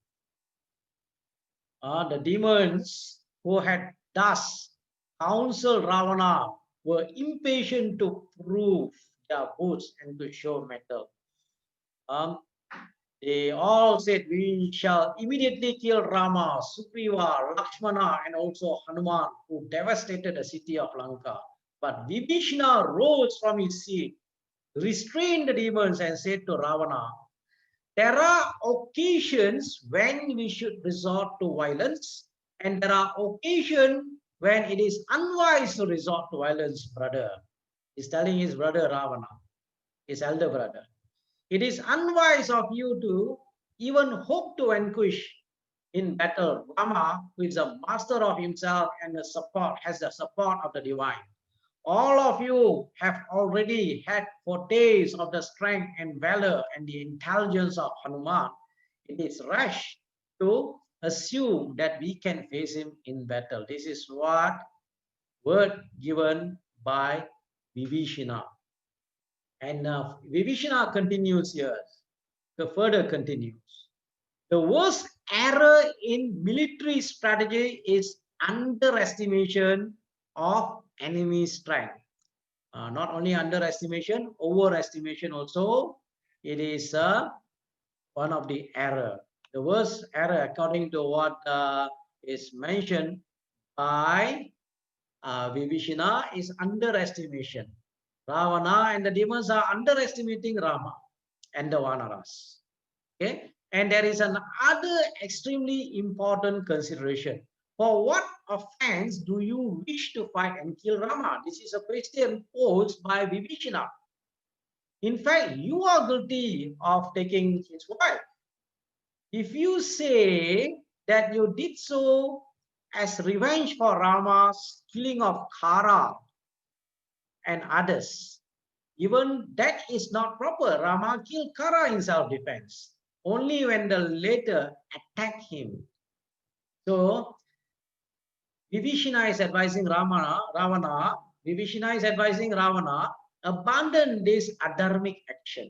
The demons who had thus counseled Ravana were impatient to prove their boast and to show mettle. They all said, we shall immediately kill Rama, Sugriva, Lakshmana, and also Hanuman, who devastated the city of Lanka. But Vibhishana rose from his seat, restrained the demons, and said to Ravana, there are occasions when we should resort to violence, and there are occasions when it is unwise to resort to violence, brother. He's telling his brother Ravana, his elder brother. It is unwise of you to even hope to vanquish in battle Rama, who is a master of himself and has the support of the divine. All of you have already had for days of the strength and valor and the intelligence of Hanuman. It is rash to assume that we can face him in battle. This is what word given by Vibhishana. And Vibhishana continues here. The further continues. The worst error in military strategy is underestimation of enemy strength. Not only underestimation, overestimation also. It is one of the error. The worst error, according to what is mentioned by Vibhishana, is underestimation. Ravana and the demons are underestimating Rama and the Vanaras. Okay, and there is another extremely important consideration. For what offense do you wish to fight and kill Rama? This is a question posed by Vibhishana. In fact, you are guilty of taking his wife. If you say that you did so as revenge for Rama's killing of Khara and others, even that is not proper. Rama killed Khara in self-defense only when the latter attacked him. So Vibhishana is advising Ravana, Vibhishana is advising Ravana, abandon this adharmic action.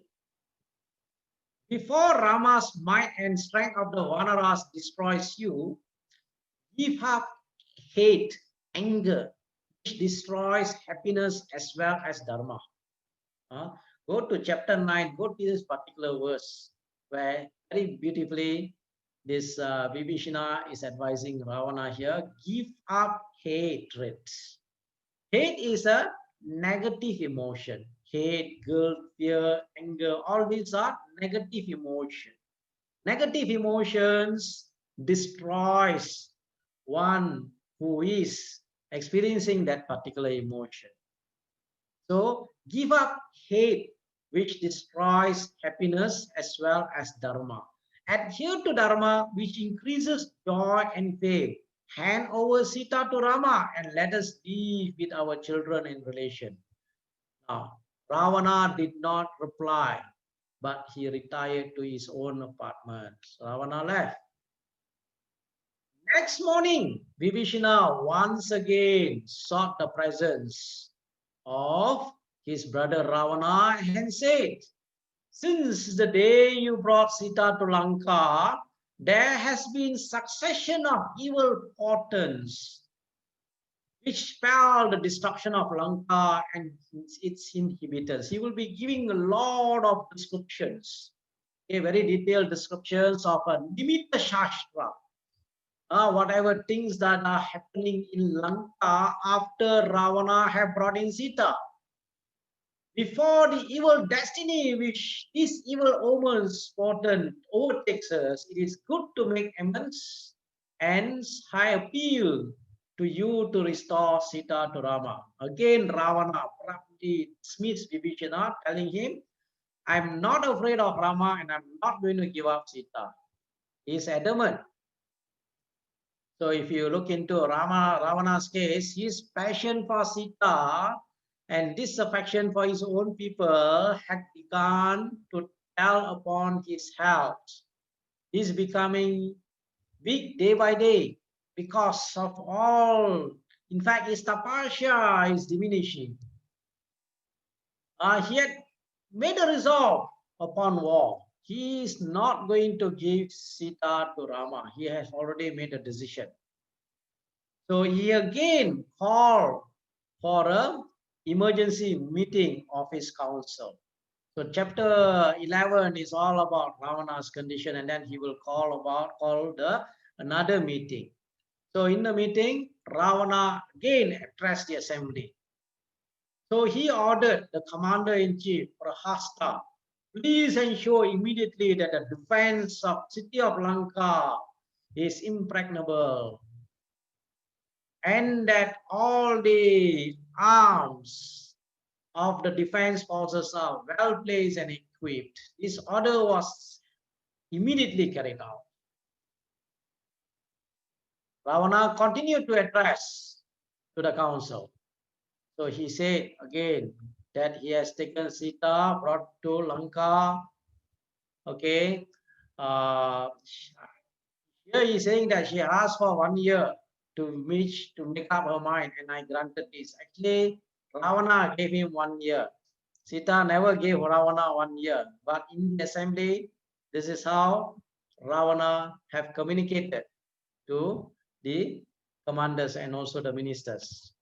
Before Rama's might and strength of the Vanaras destroys you, give up hate, anger, which destroys happiness as well as dharma. Go to chapter 9, go to this particular verse where very beautifully this Vibhishana is advising Ravana here, give up hatred. Hate is a negative emotion. Hate, guilt, fear, anger, all these are negative emotions. Negative emotions destroys one who is experiencing that particular emotion. So give up hate, which destroys happiness as well as dharma. Adhere to dharma, which increases joy and faith. Hand over Sita to Rama and let us live with our children in relation. Now, Ravana did not reply, but he retired to his own apartment. Ravana left. Next morning, Vibhishana once again sought the presence of his brother Ravana and said, since the day you brought Sita to Lanka, there has been succession of evil portents which spell the destruction of Lanka and its inhabitants. He will be giving a lot of descriptions, very detailed descriptions of a Nimitta Shastra. Whatever things that are happening in Lanka after Ravana have brought in Sita. Before the evil destiny which these evil omens portent overtakes us, it is good to make amends, and I appeal to you to restore Sita to Rama. Again, Ravana abruptly dismissed Vibhishana, telling him, I'm not afraid of Rama and I'm not going to give up Sita. He is adamant. So if you look into Ravana's case, his passion for Sita and disaffection for his own people had begun to tell upon his health. He's becoming weak day by day because of all In fact, his tapasya is diminishing. He had made a resolve upon war. He is not going to give Sita to Rama. He has already made a decision. So he again called for an emergency meeting of his council. So chapter 11 is all about Ravana's condition, and then he will call another meeting. So in the meeting, Ravana again addressed the assembly. So he ordered the commander-in-chief, Prahasta, please ensure immediately that the defense of city of Lanka is impregnable, and that all the arms of the defense forces are well placed and equipped. This order was immediately carried out. Ravana continued to address to the council. So he said again that he has taken Sita, brought to Lanka. Okay. Here he is saying that she asked for 1 year to make up her mind, and I granted this. Actually, Ravana gave him 1 year. Sita never gave Ravana 1 year, but in the assembly, this is how Ravana have communicated to the commanders and also the ministers.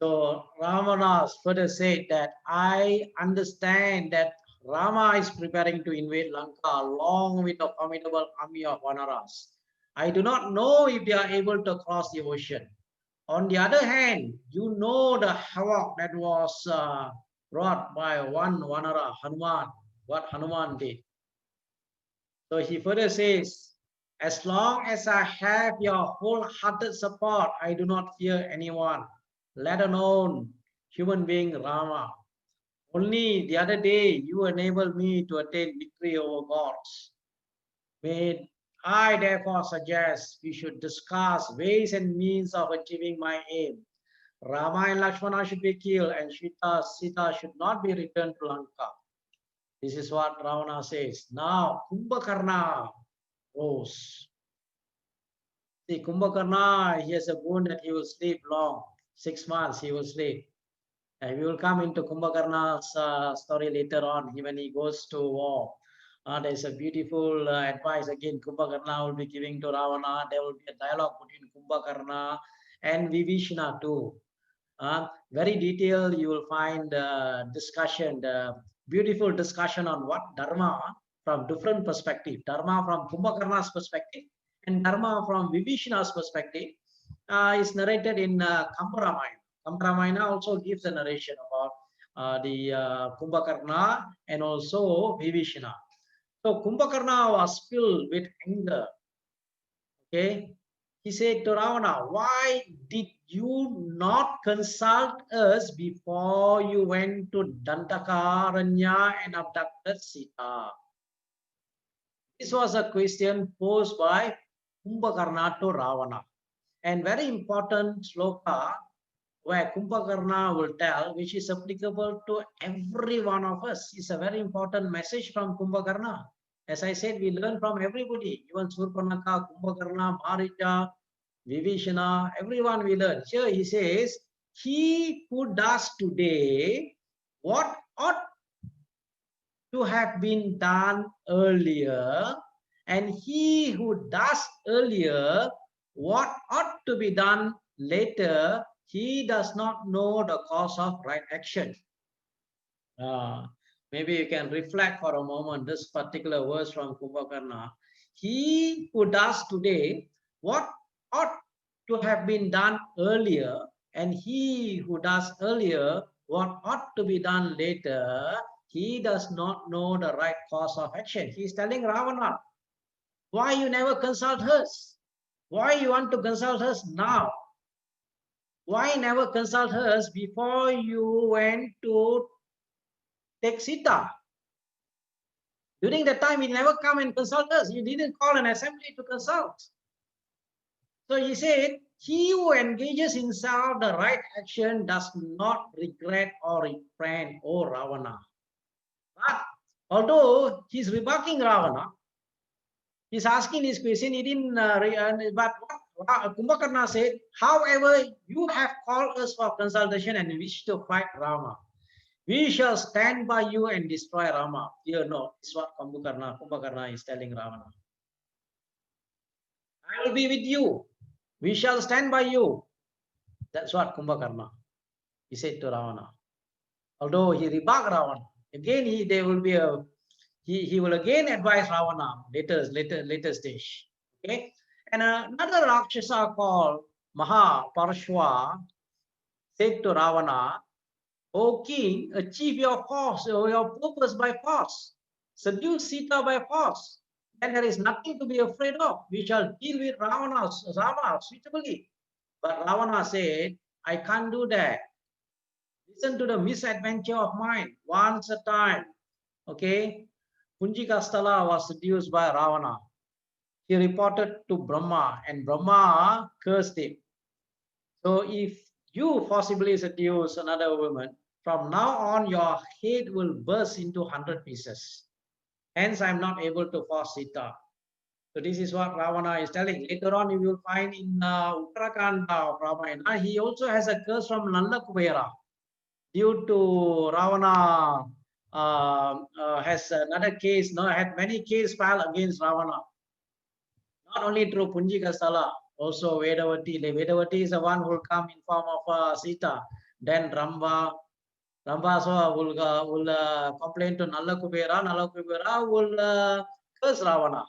So Ravana further said that I understand that Rama is preparing to invade Lanka along with a formidable army of Vanaras. I do not know if they are able to cross the ocean. On the other hand, you know the havoc that was brought by one Vanara, Hanuman, what Hanuman did. So he further says, as long as I have your wholehearted support, I do not fear anyone, let alone human being Rama. Only the other day you enabled me to attain victory over gods. May I therefore suggest we should discuss ways and means of achieving my aim. Rama and Lakshmana should be killed, and Sita should not be returned to Lanka. This is what Ravana says. Now, Kumbhakarna rose. See, Kumbhakarna, he has a boon that he will sleep long. 6 months he will sleep. And we will come into Kumbhakarna's story later on when he goes to war. There's a beautiful advice again Kumbhakarna will be giving to Ravana. There will be a dialogue between Kumbhakarna and Vibhishana too. Very detailed, you will find discussion, the beautiful discussion on what Dharma from different perspective. Dharma from Kumbhakarna's perspective and Dharma from Vibhishana's perspective is narrated in Kampa Ramayana. Kampa Ramayana also gives a narration about the Kumbhakarna and also Vibhishana. So Kumbhakarna was filled with anger. Okay, he said to Ravana, why did you not consult us before you went to Dantakaranya and abducted Sita? This was a question posed by Kumbhakarna to Ravana. And very important sloka where Kumbhakarna will tell, which is applicable to every one of us. It's a very important message from Kumbhakarna. As I said, we learn from everybody, even Surpanaka, Kumbhakarna, Marija, Vibhishana, everyone we learn. Here he says, he who does today what ought to have been done earlier, and he who does earlier what ought to be done later, he does not know the cause of right action. Maybe you can reflect for a moment this particular verse from Kumbhakarna. He who does today what ought to have been done earlier, and he who does earlier what ought to be done later, he does not know the right course of action. He is telling Ravana, why you never consult us? Why you want to consult us now? Why never consult us before you went to take Sita? During that time, he never come and consult us. He didn't call an assembly to consult. So he said, he who engages himself the right action does not regret or repent, O Ravana. But although he's rebuking Ravana, He's asking this question. He didn't, but what Kumbhakarna said, however, you have called us for consultation and wish to fight Rama. We shall stand by you and destroy Rama. Fear not. This is what Kumbhakarna is telling Ravana. I will be with you. We shall stand by you. That's what Kumbhakarna, he said to Ravana. Although he rebuked Ravana, again he will again advise Ravana later stage. Okay, and another Rakshasa called Mahaparshva said to Ravana, O king, achieve your cause or your purpose by force. Seduce Sita by force. Then there is nothing to be afraid of. We shall deal with Rama suitably. But Ravana said, I can't do that. Listen to the misadventure of mine. Once a time, okay, Punjikasthala was seduced by Ravana. He reported to Brahma, and Brahma cursed him. So if you forcibly seduce another woman, from now on your head will burst into 100 pieces. Hence, I'm not able to force Sita. So this is what Ravana is telling. Later on, you will find in Uttara Kanda of Ramayana, he also has a curse from Nalla Kubera. Due to Ravana has another case, had many cases filed against Ravana. Not only through Punjikasthala, also Vedavati. Vedavati is the one who will come in form of Sita. Then Ramba will complain to Nalla Kubera. Nalla Kubera will curse Ravana.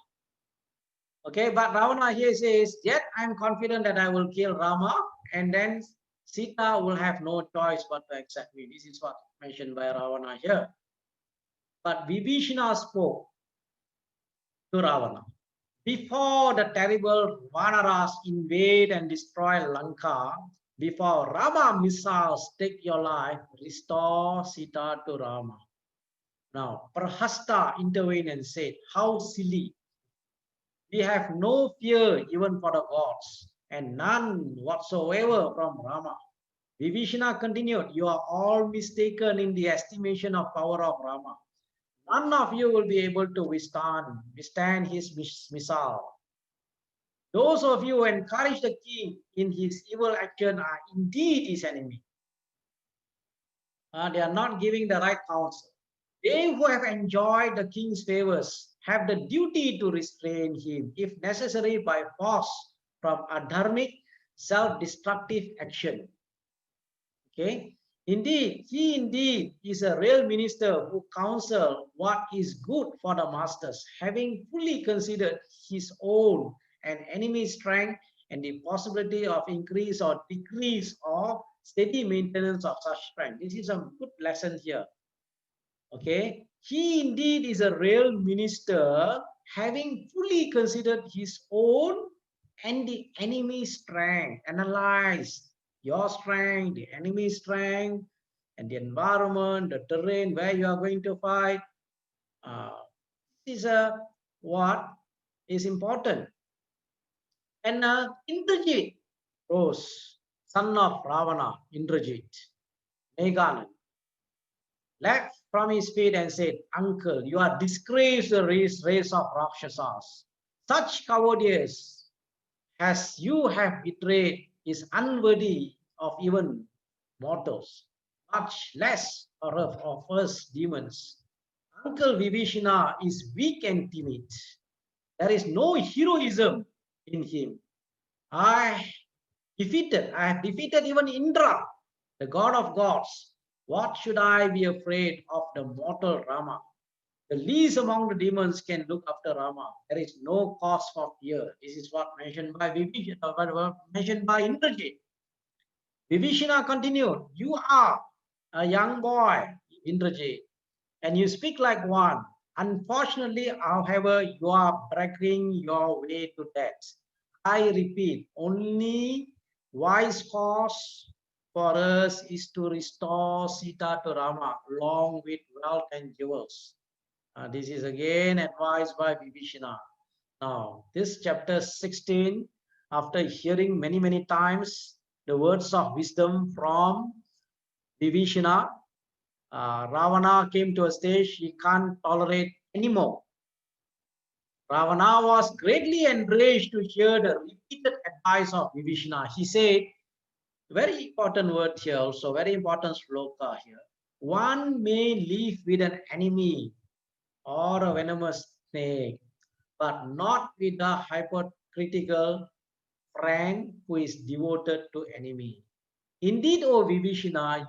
Okay, but Ravana here says, yet I'm confident that I will kill Rama, and then Sita will have no choice but to accept me. This is what mentioned by Ravana here. But Vibhishana spoke to Ravana. Before the terrible Vanaras invade and destroy Lanka, before Rama missiles take your life, restore Sita to Rama. Now, Prahasta intervened and said, how silly. We have no fear even for the gods, and none whatsoever from Rama. Vibhishana continued, you are all mistaken in the estimation of power of Rama. None of you will be able to withstand his missile. Those of you who encourage the king in his evil action are indeed his enemy. They are not giving the right counsel. They who have enjoyed the king's favors have the duty to restrain him, if necessary, by force from adharmic, self-destructive action. Okay. Indeed, he indeed is a real minister who counsels what is good for the masters, having fully considered his own and enemy's strength and the possibility of increase or decrease or steady maintenance of such strength. This is a good lesson here. Okay, he indeed is a real minister, having fully considered his own and the enemy's strength, analyzed your strength, the enemy's strength, and the environment, the terrain where you are going to fight. This is what is important. And Indrajit rose, son of Ravana, Indrajit, Meghanan, leapt from his feet and said, uncle, you are disgraced the race of Rakshasas. Such cowardice as you have betrayed is unworthy of even mortals, much less of us demons. Uncle Vibhishana is weak and timid. There is no heroism in him. I have defeated even Indra, the god of gods. What should I be afraid of the mortal Rama? The least among the demons can look after Rama. There is no cause for fear. This is what mentioned by Vibhishana, mentioned by Indrajit. Vibhishana continued, you are a young boy, Indrajit, and you speak like one. Unfortunately, however, you are bragging your way to death. I repeat, only wise course for us is to restore Sita to Rama along with wealth and jewels. This is again advised by Vibhishana. Now, this chapter 16, after hearing many times the words of wisdom from Vibhishana, Ravana came to a stage he can't tolerate anymore. Ravana was greatly enraged to hear the repeated advice of Vibhishana. He said, very important word here also, very important sloka here. One may live with an enemy or a venomous snake, but not with a hypocritical friend who is devoted to enemy. Indeed, O Vibhishana,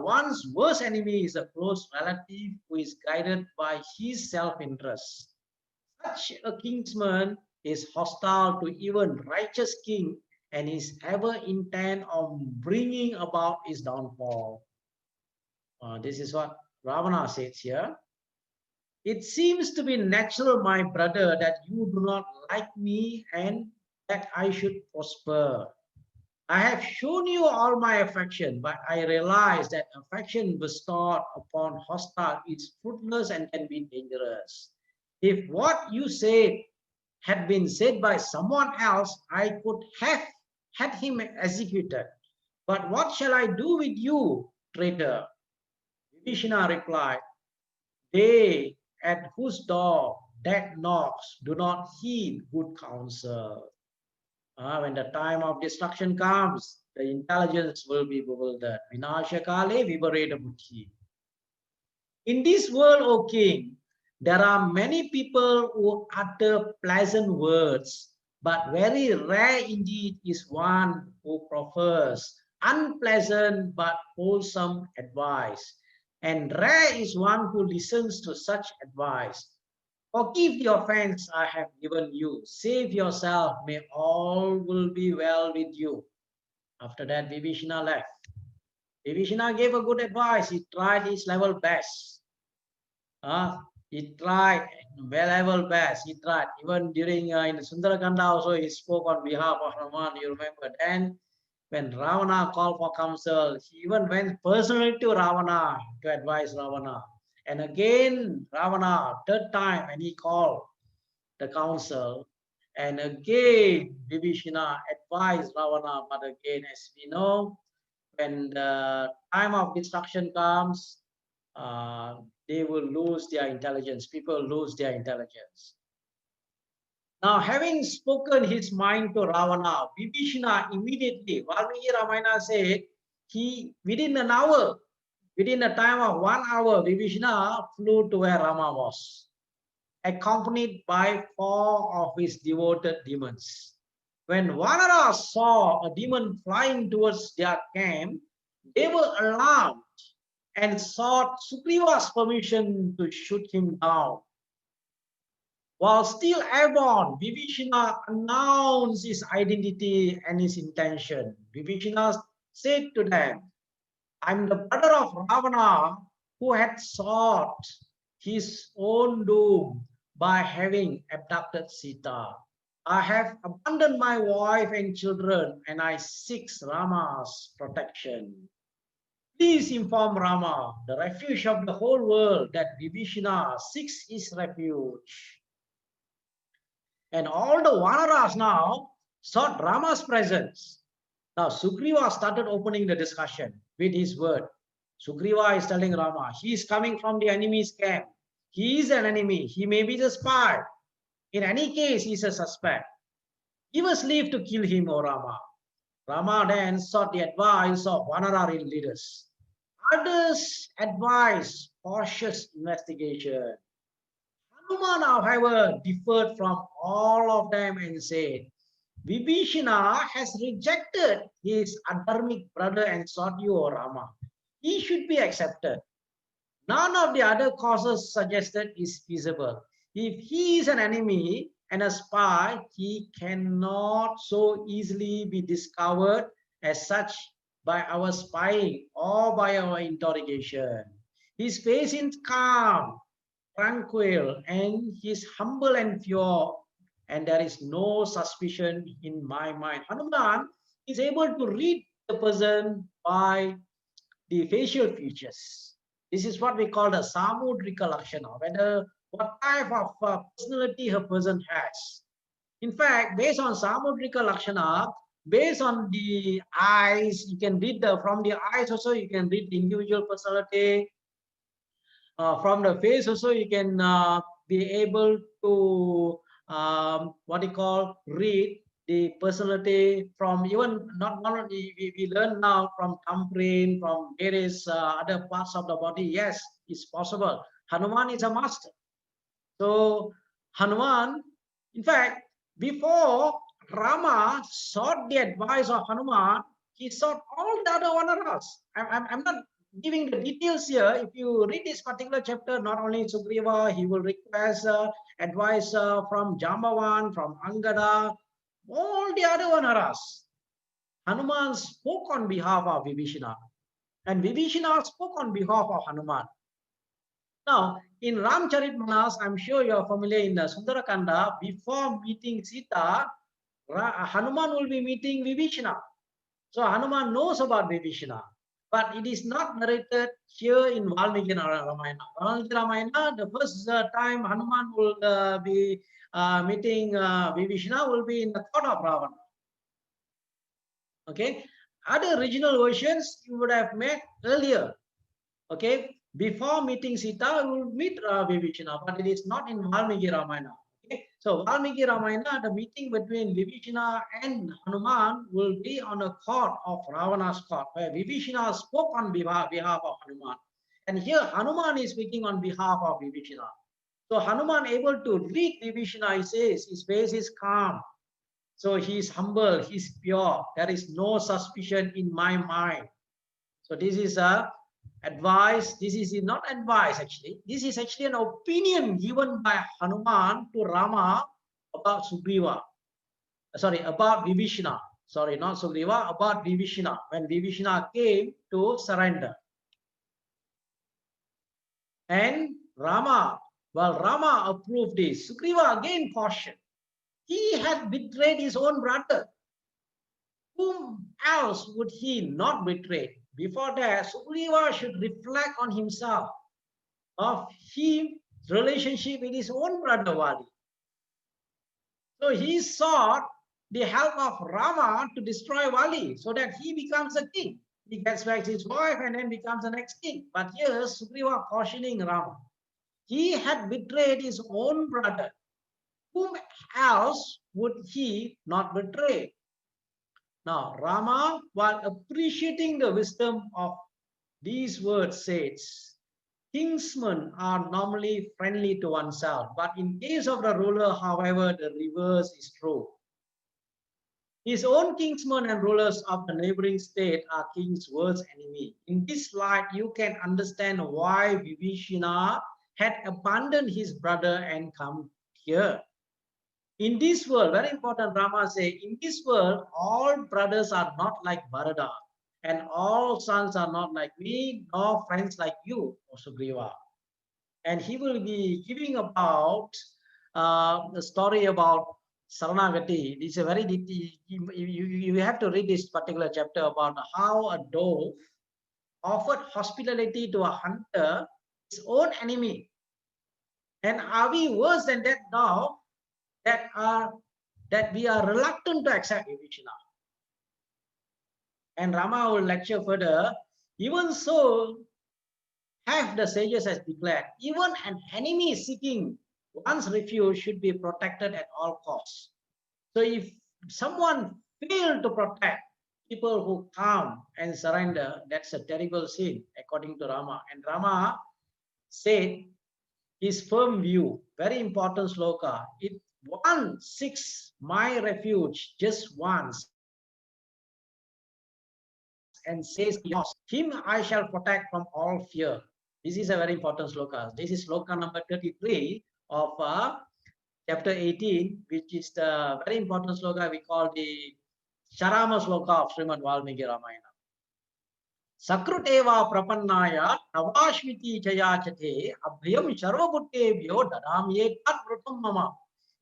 one's worst enemy is a close relative who is guided by his self-interest. Such a kinsman is hostile to even righteous king and is ever intent on bringing about his downfall. This is what Ravana says here. It seems to be natural, my brother, that you do not like me and that I should prosper. I have shown you all my affection, but I realize that affection bestowed upon hostile is fruitless and can be dangerous. If what you say had been said by someone else, I could have had him executed. But what shall I do with you, traitor? Vibhishana replied, they at whose door death knocks do not heed good counsel. When the time of destruction comes, the intelligence will be bewildered. Vinashakale vipareta buddhi. In this world, O king, there are many people who utter pleasant words, but very rare indeed is one who proffers unpleasant but wholesome advice. And rare is one who listens to such advice. Forgive the offense I have given you. Save yourself. May all will be well with you. After that, Vibhishana left. Vibhishana gave a good advice. He tried his level best. He tried level best. He tried. Even during in the Sundara Kanda also, he spoke on behalf of Raman. You remember. Then when Ravana called for counsel, he even went personally to Ravana to advise Ravana. And again, Ravana, third time, and he called the council. And again, Vibhishana advised Ravana, but again, as we know, when the time of destruction comes, they will lose their intelligence. People lose their intelligence. Now, having spoken his mind to Ravana, Vibhishana immediately, Valmiki Ramayana said, within an hour, within a time of 1 hour, Vibhishana flew to where Rama was, accompanied by 4 of his devoted demons. When Vanaras saw a demon flying towards their camp, they were alarmed and sought Sugriva's permission to shoot him down. While still airborne, Vibhishana announced his identity and his intention. Vibhishana said to them, I'm the brother of Ravana who had sought his own doom by having abducted Sita. I have abandoned my wife and children and I seek Rama's protection. Please inform Rama, the refuge of the whole world, that Vibhishana seeks his refuge. And all the Vanaras now sought Rama's presence. Now Sugriva started opening the discussion with his word. Sugriva is telling Rama, he is coming from the enemy's camp. He is an enemy. He may be the spy. In any case, he is a suspect. Give us leave to kill him, O Rama. Rama then sought the advice of Vanara leaders. Others advised cautious investigation. Hanuman, however, differed from all of them and said, Vibhishana has rejected his adharmic brother and sought you, O Rama. He should be accepted. None of the other causes suggested is feasible. If he is an enemy and a spy, he cannot so easily be discovered as such by our spying or by our interrogation. His face is calm, tranquil, and he is humble and pure, and there is no suspicion in my mind. Hanuman is able to read the person by the facial features. This is what we call the samudrika lakshana, whether what type of personality a person has. In fact, based on samudrika lakshana, based on the eyes, you can read from the eyes also, you can read the individual personality. From the face also, you can be able to what you call read the personality from even not only we learn now from thumbprint, from various other parts of the body. Yes, it's possible. Hanuman is a master. So Hanuman, in fact, before Rama sought the advice of Hanuman, he sought all the other Vanaras. I'm not giving the details here. If you read this particular chapter, not only Sugriva, he will request advice from Jambavan, from Angada, all the other Vanaras. Hanuman spoke on behalf of Vibhishana, and Vibhishana spoke on behalf of Hanuman. Now, in Ramcharitmanas, I'm sure you are familiar in the Sundara Kanda, before meeting Sita, Hanuman will be meeting Vibhishana. So Hanuman knows about Vibhishana, but it is not narrated here in Valmiki Ramayana. Valmiki Ramayana, the first time Hanuman will be meeting Vibhishana will be in the court of Ravana. Okay, other regional versions you would have met earlier. Okay, before meeting Sita, we will meet Vibhishana, but it is not in Valmiki Ramayana. Okay, so Valmiki Ramayana, the meeting between Vibhishana and Hanuman will be on a court of Ravana's court, where Vibhishana spoke on behalf of Hanuman, and here Hanuman is speaking on behalf of Vibhishana. So Hanuman able to read Vibhishana, he says his face is calm. So he is humble, he is pure. There is no suspicion in my mind. So this is a advice. This is not advice actually. This is actually an opinion given by Hanuman to Rama about Sugriva. Sorry, about Vibhishana. Sorry, not Sugriva, about Vibhishana. When Vibhishana came to surrender. And Rama, well, Rama approved this. Sugriva again cautioned. He had betrayed his own brother. Whom else would he not betray? Before that, Sugriva should reflect on himself, of his relationship with his own brother Vali. So he sought the help of Rama to destroy Vali so that he becomes a king. He gets back his wife and then becomes the next king. But here Sugriva cautioning Rama. He had betrayed his own brother. Whom else would he not betray? Now, Rama, while appreciating the wisdom of these words, says, kingsmen are normally friendly to oneself, but in case of the ruler, however, the reverse is true. His own kingsmen and rulers of the neighboring state are king's worst enemy. In this light, you can understand why Vibhishana had abandoned his brother and come here. In this world, very important, Rama say, in this world, all brothers are not like Bharata, and all sons are not like me, nor friends like you, O Sugriva. And he will be giving about the story about Saranagati. This is a very you have to read this particular chapter about how a dove offered hospitality to a hunter, his own enemy. And are we worse than that now? That we are reluctant to accept Vibhishana. And Rama will lecture further. Even so, have the sages has declared, even an enemy seeking one's refuge should be protected at all costs. So if someone failed to protect people who come and surrender, that's a terrible sin, according to Rama. And Rama said his firm view, very important sloka, if one seeks my refuge just once and says, him I shall protect from all fear. This is a very important sloka. This is sloka number 33 of chapter 18, which is the very important sloka we call the Sharama sloka of Srimad Valmiki Ramayana. Sakruteva prapannaya tavashmiti chayachate abhyam sarvabuttebhyo dadamye tatrutam mama.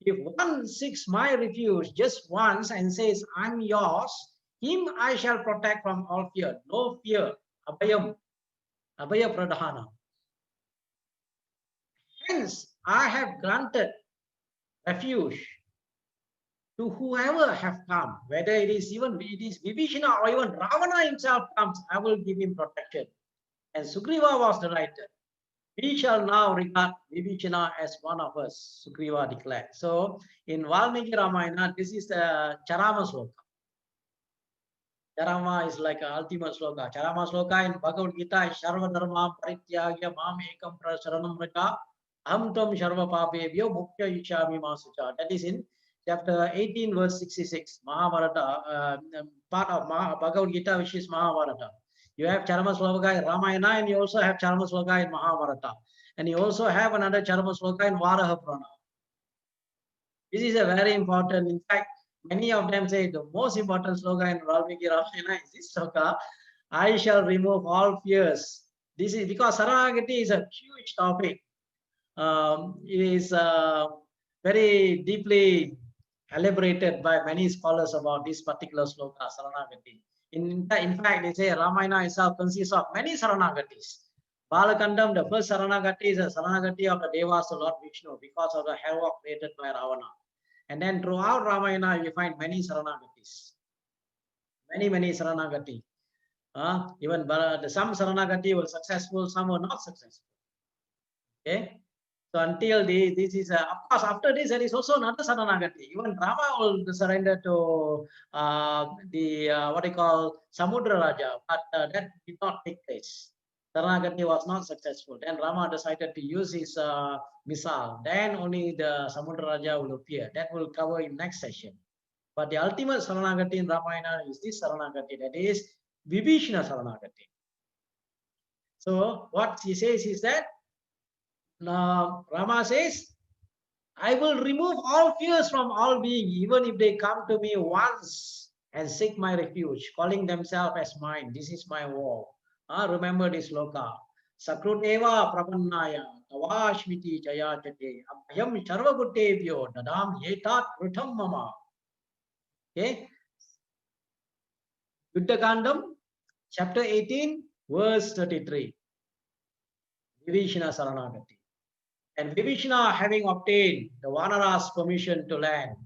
If one seeks my refuge just once and says, I'm yours, him I shall protect from all fear. No fear. Abhayam. Abhaya pradhana. Hence, I have granted refuge to whoever have come, whether it is Vibhishana or even Ravana himself comes, I will give him protection. And Sugriva was delighted. We shall now regard Vibhishana as one of us, Sugriva declared. So in Valmiki Ramayana, this is the Charama Sloka. Charama is like an ultimate sloka. Charama sloka in Bhagavad Gita is Sarva Dharma Parityagya Mam Ekam Prasaranam Raja Aham Tvam Sarva Papebhyo Mukhya Ishami Masucha. That is in chapter 18, verse 66. Mahabharata, part of Bhagavad Gita, which is Mahabharata. You have Charama sloka in Ramayana, and you also have Charama sloka in Mahabharata. And you also have another Charama sloka in Varaha Purana. This is a very important. In fact, many of them say the most important slogan in Valmiki Ramayana is this sloka: I shall remove all fears. This is because Saranagati is a huge topic. It is very deeply elaborated by many scholars about this particular sloka, Saranagati. In fact, they say Ramayana itself consists of many Saranagatis. Balakandam, the first Saranagati is a Saranagati of the Devas to Lord Vishnu because of the havoc created by Ravana. And then throughout Ramayana, you find many Saranagatis. Many Saranagati. Even some Saranagati were successful, some were not successful. Okay. So until this is, of course, after this, there is also another Saranagati. Even Rama will surrender to what they call Samudra Raja, but that did not take place. Saranagati was not successful. Then Rama decided to use his missile. Then only the Samudra Raja will appear. That will cover in next session. But the ultimate Saranagati in Ramayana is this Saranagati, that is Vibhishana Saranagati. So what he says is that Rama says, I will remove all fears from all being, even if they come to me once and seek my refuge, calling themselves as mine. This is my war. Remember this loka. Sakruteva prabannaya tavashmiti jayachate abhyam sarvagutevyo dadam yetat prutham mama. Okay. Yuddha Kanda, chapter 18, verse 33. Vibhishana Saranagati. And Vibhishana, having obtained the Vanara's permission to land,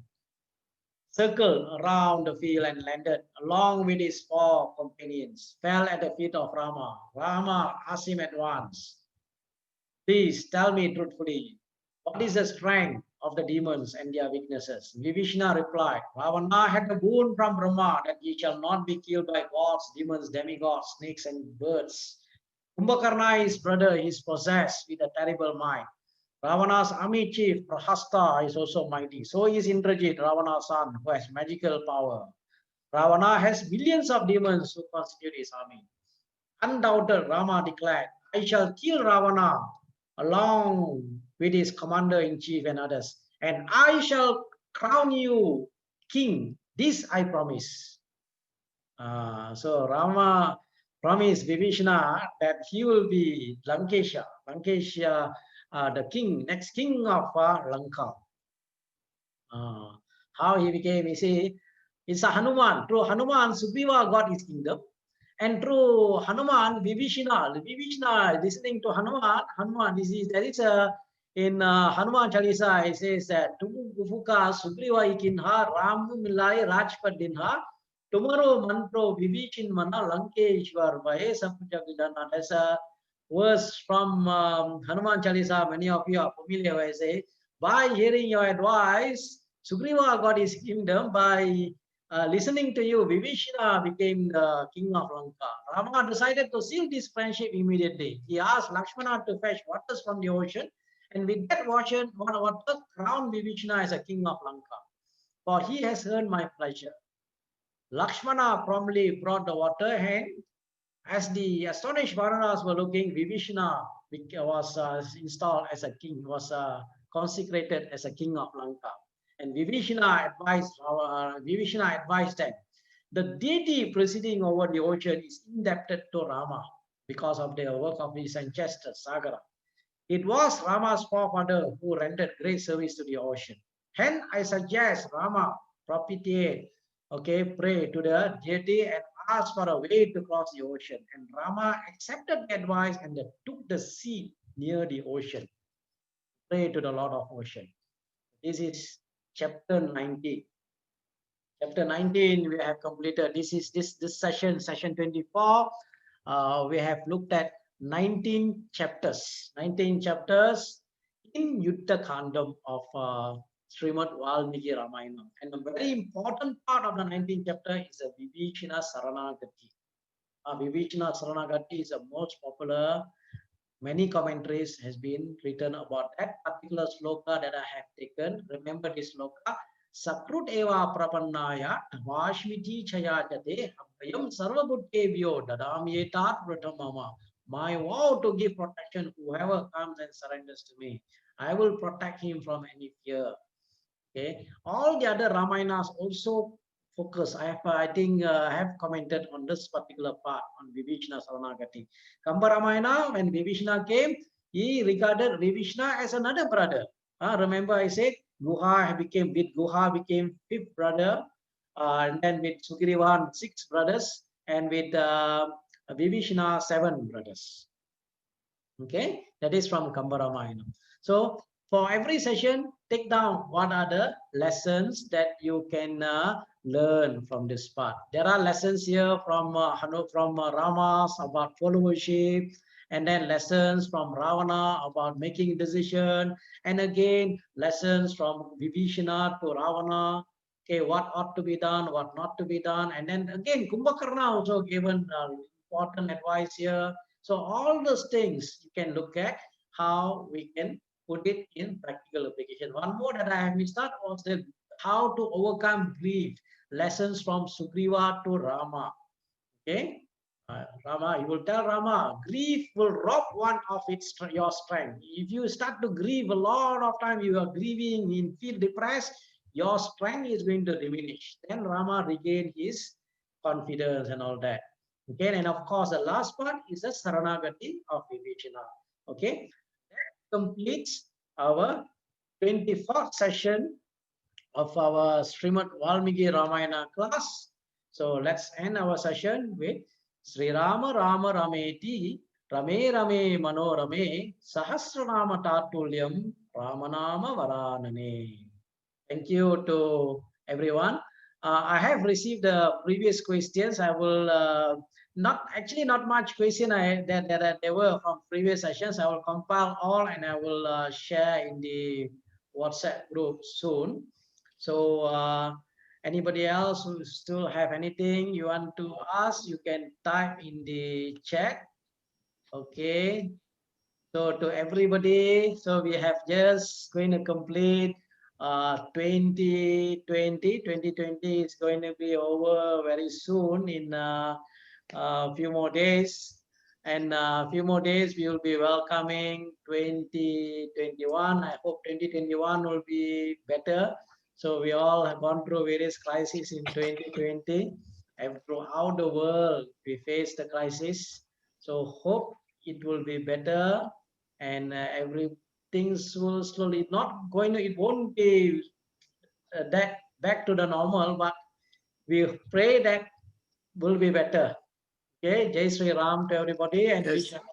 circled around the field and landed along with his 4 companions, fell at the feet of Rama. Rama asked him at once, please tell me truthfully, what is the strength of the demons and their weaknesses? Vibhishana replied, Ravana had a boon from Brahma that he shall not be killed by gods, demons, demigods, snakes, and birds. Kumbhakarna, his brother, is possessed with a terrible mind. Ravana's army chief, Prahasta, is also mighty. So is Indrajit, Ravana's son, who has magical power. Ravana has millions of demons who constitute his army. Undoubted, Rama declared, I shall kill Ravana along with his commander-in-chief and others, and I shall crown you king. This I promise. So Rama promised Vibhishana that he will be Lankesha, the king, next king of Lanka. How he became, you see, it's a Hanuman. Through Hanuman, Sugriva got his kingdom. And through Hanuman, Vibhishana listening to Hanuman, there is a, in Hanuman Chalisa, it says that, Tumu Gufuka, Sugriva ikinha, Ramu Milai, Rajpat dinha, tomorrow mantro Vibhishin mana Lankeshwar Vahe Sampujagidana. There's a verse from Hanuman Chalisa, many of you are familiar with. Say, by hearing your advice, Sugriva got his kingdom. By listening to you, Vibhishana became the king of Lanka. Rama decided to seal this friendship immediately. He asked Lakshmana to fetch waters from the ocean, and with that water crowned Vibhishana as a king of Lanka. For he has earned my pleasure. Lakshmana promptly brought the water, and as the astonished Vanaras were looking, Vibhishana was installed as a king, was consecrated as a king of Lanka. And Vibhishana advised that the deity presiding over the ocean is indebted to Rama because of the work of his ancestor Sagara. It was Rama's forefather who rendered great service to the ocean. Hence, I suggest Rama propitiate, pray to the deity and ask for a way to cross the ocean. And Rama accepted the advice and took the seat near the ocean. Pray to the Lord of Ocean. This is chapter 19. Chapter 19 we have completed. This is this session 24. We have looked at 19 chapters. 19 chapters in Yuddha Kanda of Srimad Valmiki Ramayana. And a very important part of the 19th chapter is a Vibhishana Saranagati. Vibhishana Saranagati is the most popular. Many commentaries has been written about that particular sloka that I have taken. Remember this sloka. Sakrut eva prapannaya vashmiti chayajate abhayam sarvabhuttebhyo dadamyetat pratamama. My vow to give protection, whoever comes and surrenders to me, I will protect him from any fear. Okay, all the other Ramayanas also focus. I think I have commented on this particular part on Vibhishana Saranagati. Kamba Ramayana, when Vibhishana came, he regarded Vibhishana as another brother. Remember I said Guha became fifth brother, and then with Sugrivan 6 brothers, and with Vibhishana 7 brothers. Okay, that is from Kamba Ramayana. So for every session, take down what are the lessons that you can learn from this part. There are lessons here from Ramas about followership, and then lessons from Ravana about making decision, and again lessons from Vibhishana to Ravana. Okay, what ought to be done, what not to be done, and then again Kumbhakarna also given important advice here. So all those things you can look at how we can put it in practical application. One more that I have missed out was the how to overcome grief. Lessons from Sugriva to Rama. Okay, Rama, you will tell Rama, grief will rob one of your strength. If you start to grieve a lot of time, you are grieving, you feel depressed, your strength is going to diminish. Then Rama regain his confidence and all that. Okay, and of course, the last part is the Saranagati of Vibhishana. Okay, that completes our 24th session of our Srimad Valmiki Ramayana class. So let's end our session with Sri Rama Rama Rameti Rame Rame Manorame Sahasranama Tatulyam Ramanama Varanane. Thank you to everyone. I have received the previous questions. I will not much question that there were from previous sessions. I will compile all and I will share in the WhatsApp group soon. So anybody else who still have anything you want to ask, you can type in the chat. Okay. So to everybody, so we have just going to complete 2020 is going to be over very soon in a few more days, and a few more days we will be welcoming 2021. I hope 2021 will be better. So we all have gone through various crises in 2020, and throughout the world we face the crisis. So hope it will be better, and everything will slowly not going to, it won't be that back to the normal, but we pray that will be better. Okay, Jai Sri Ram to everybody, and wish everyone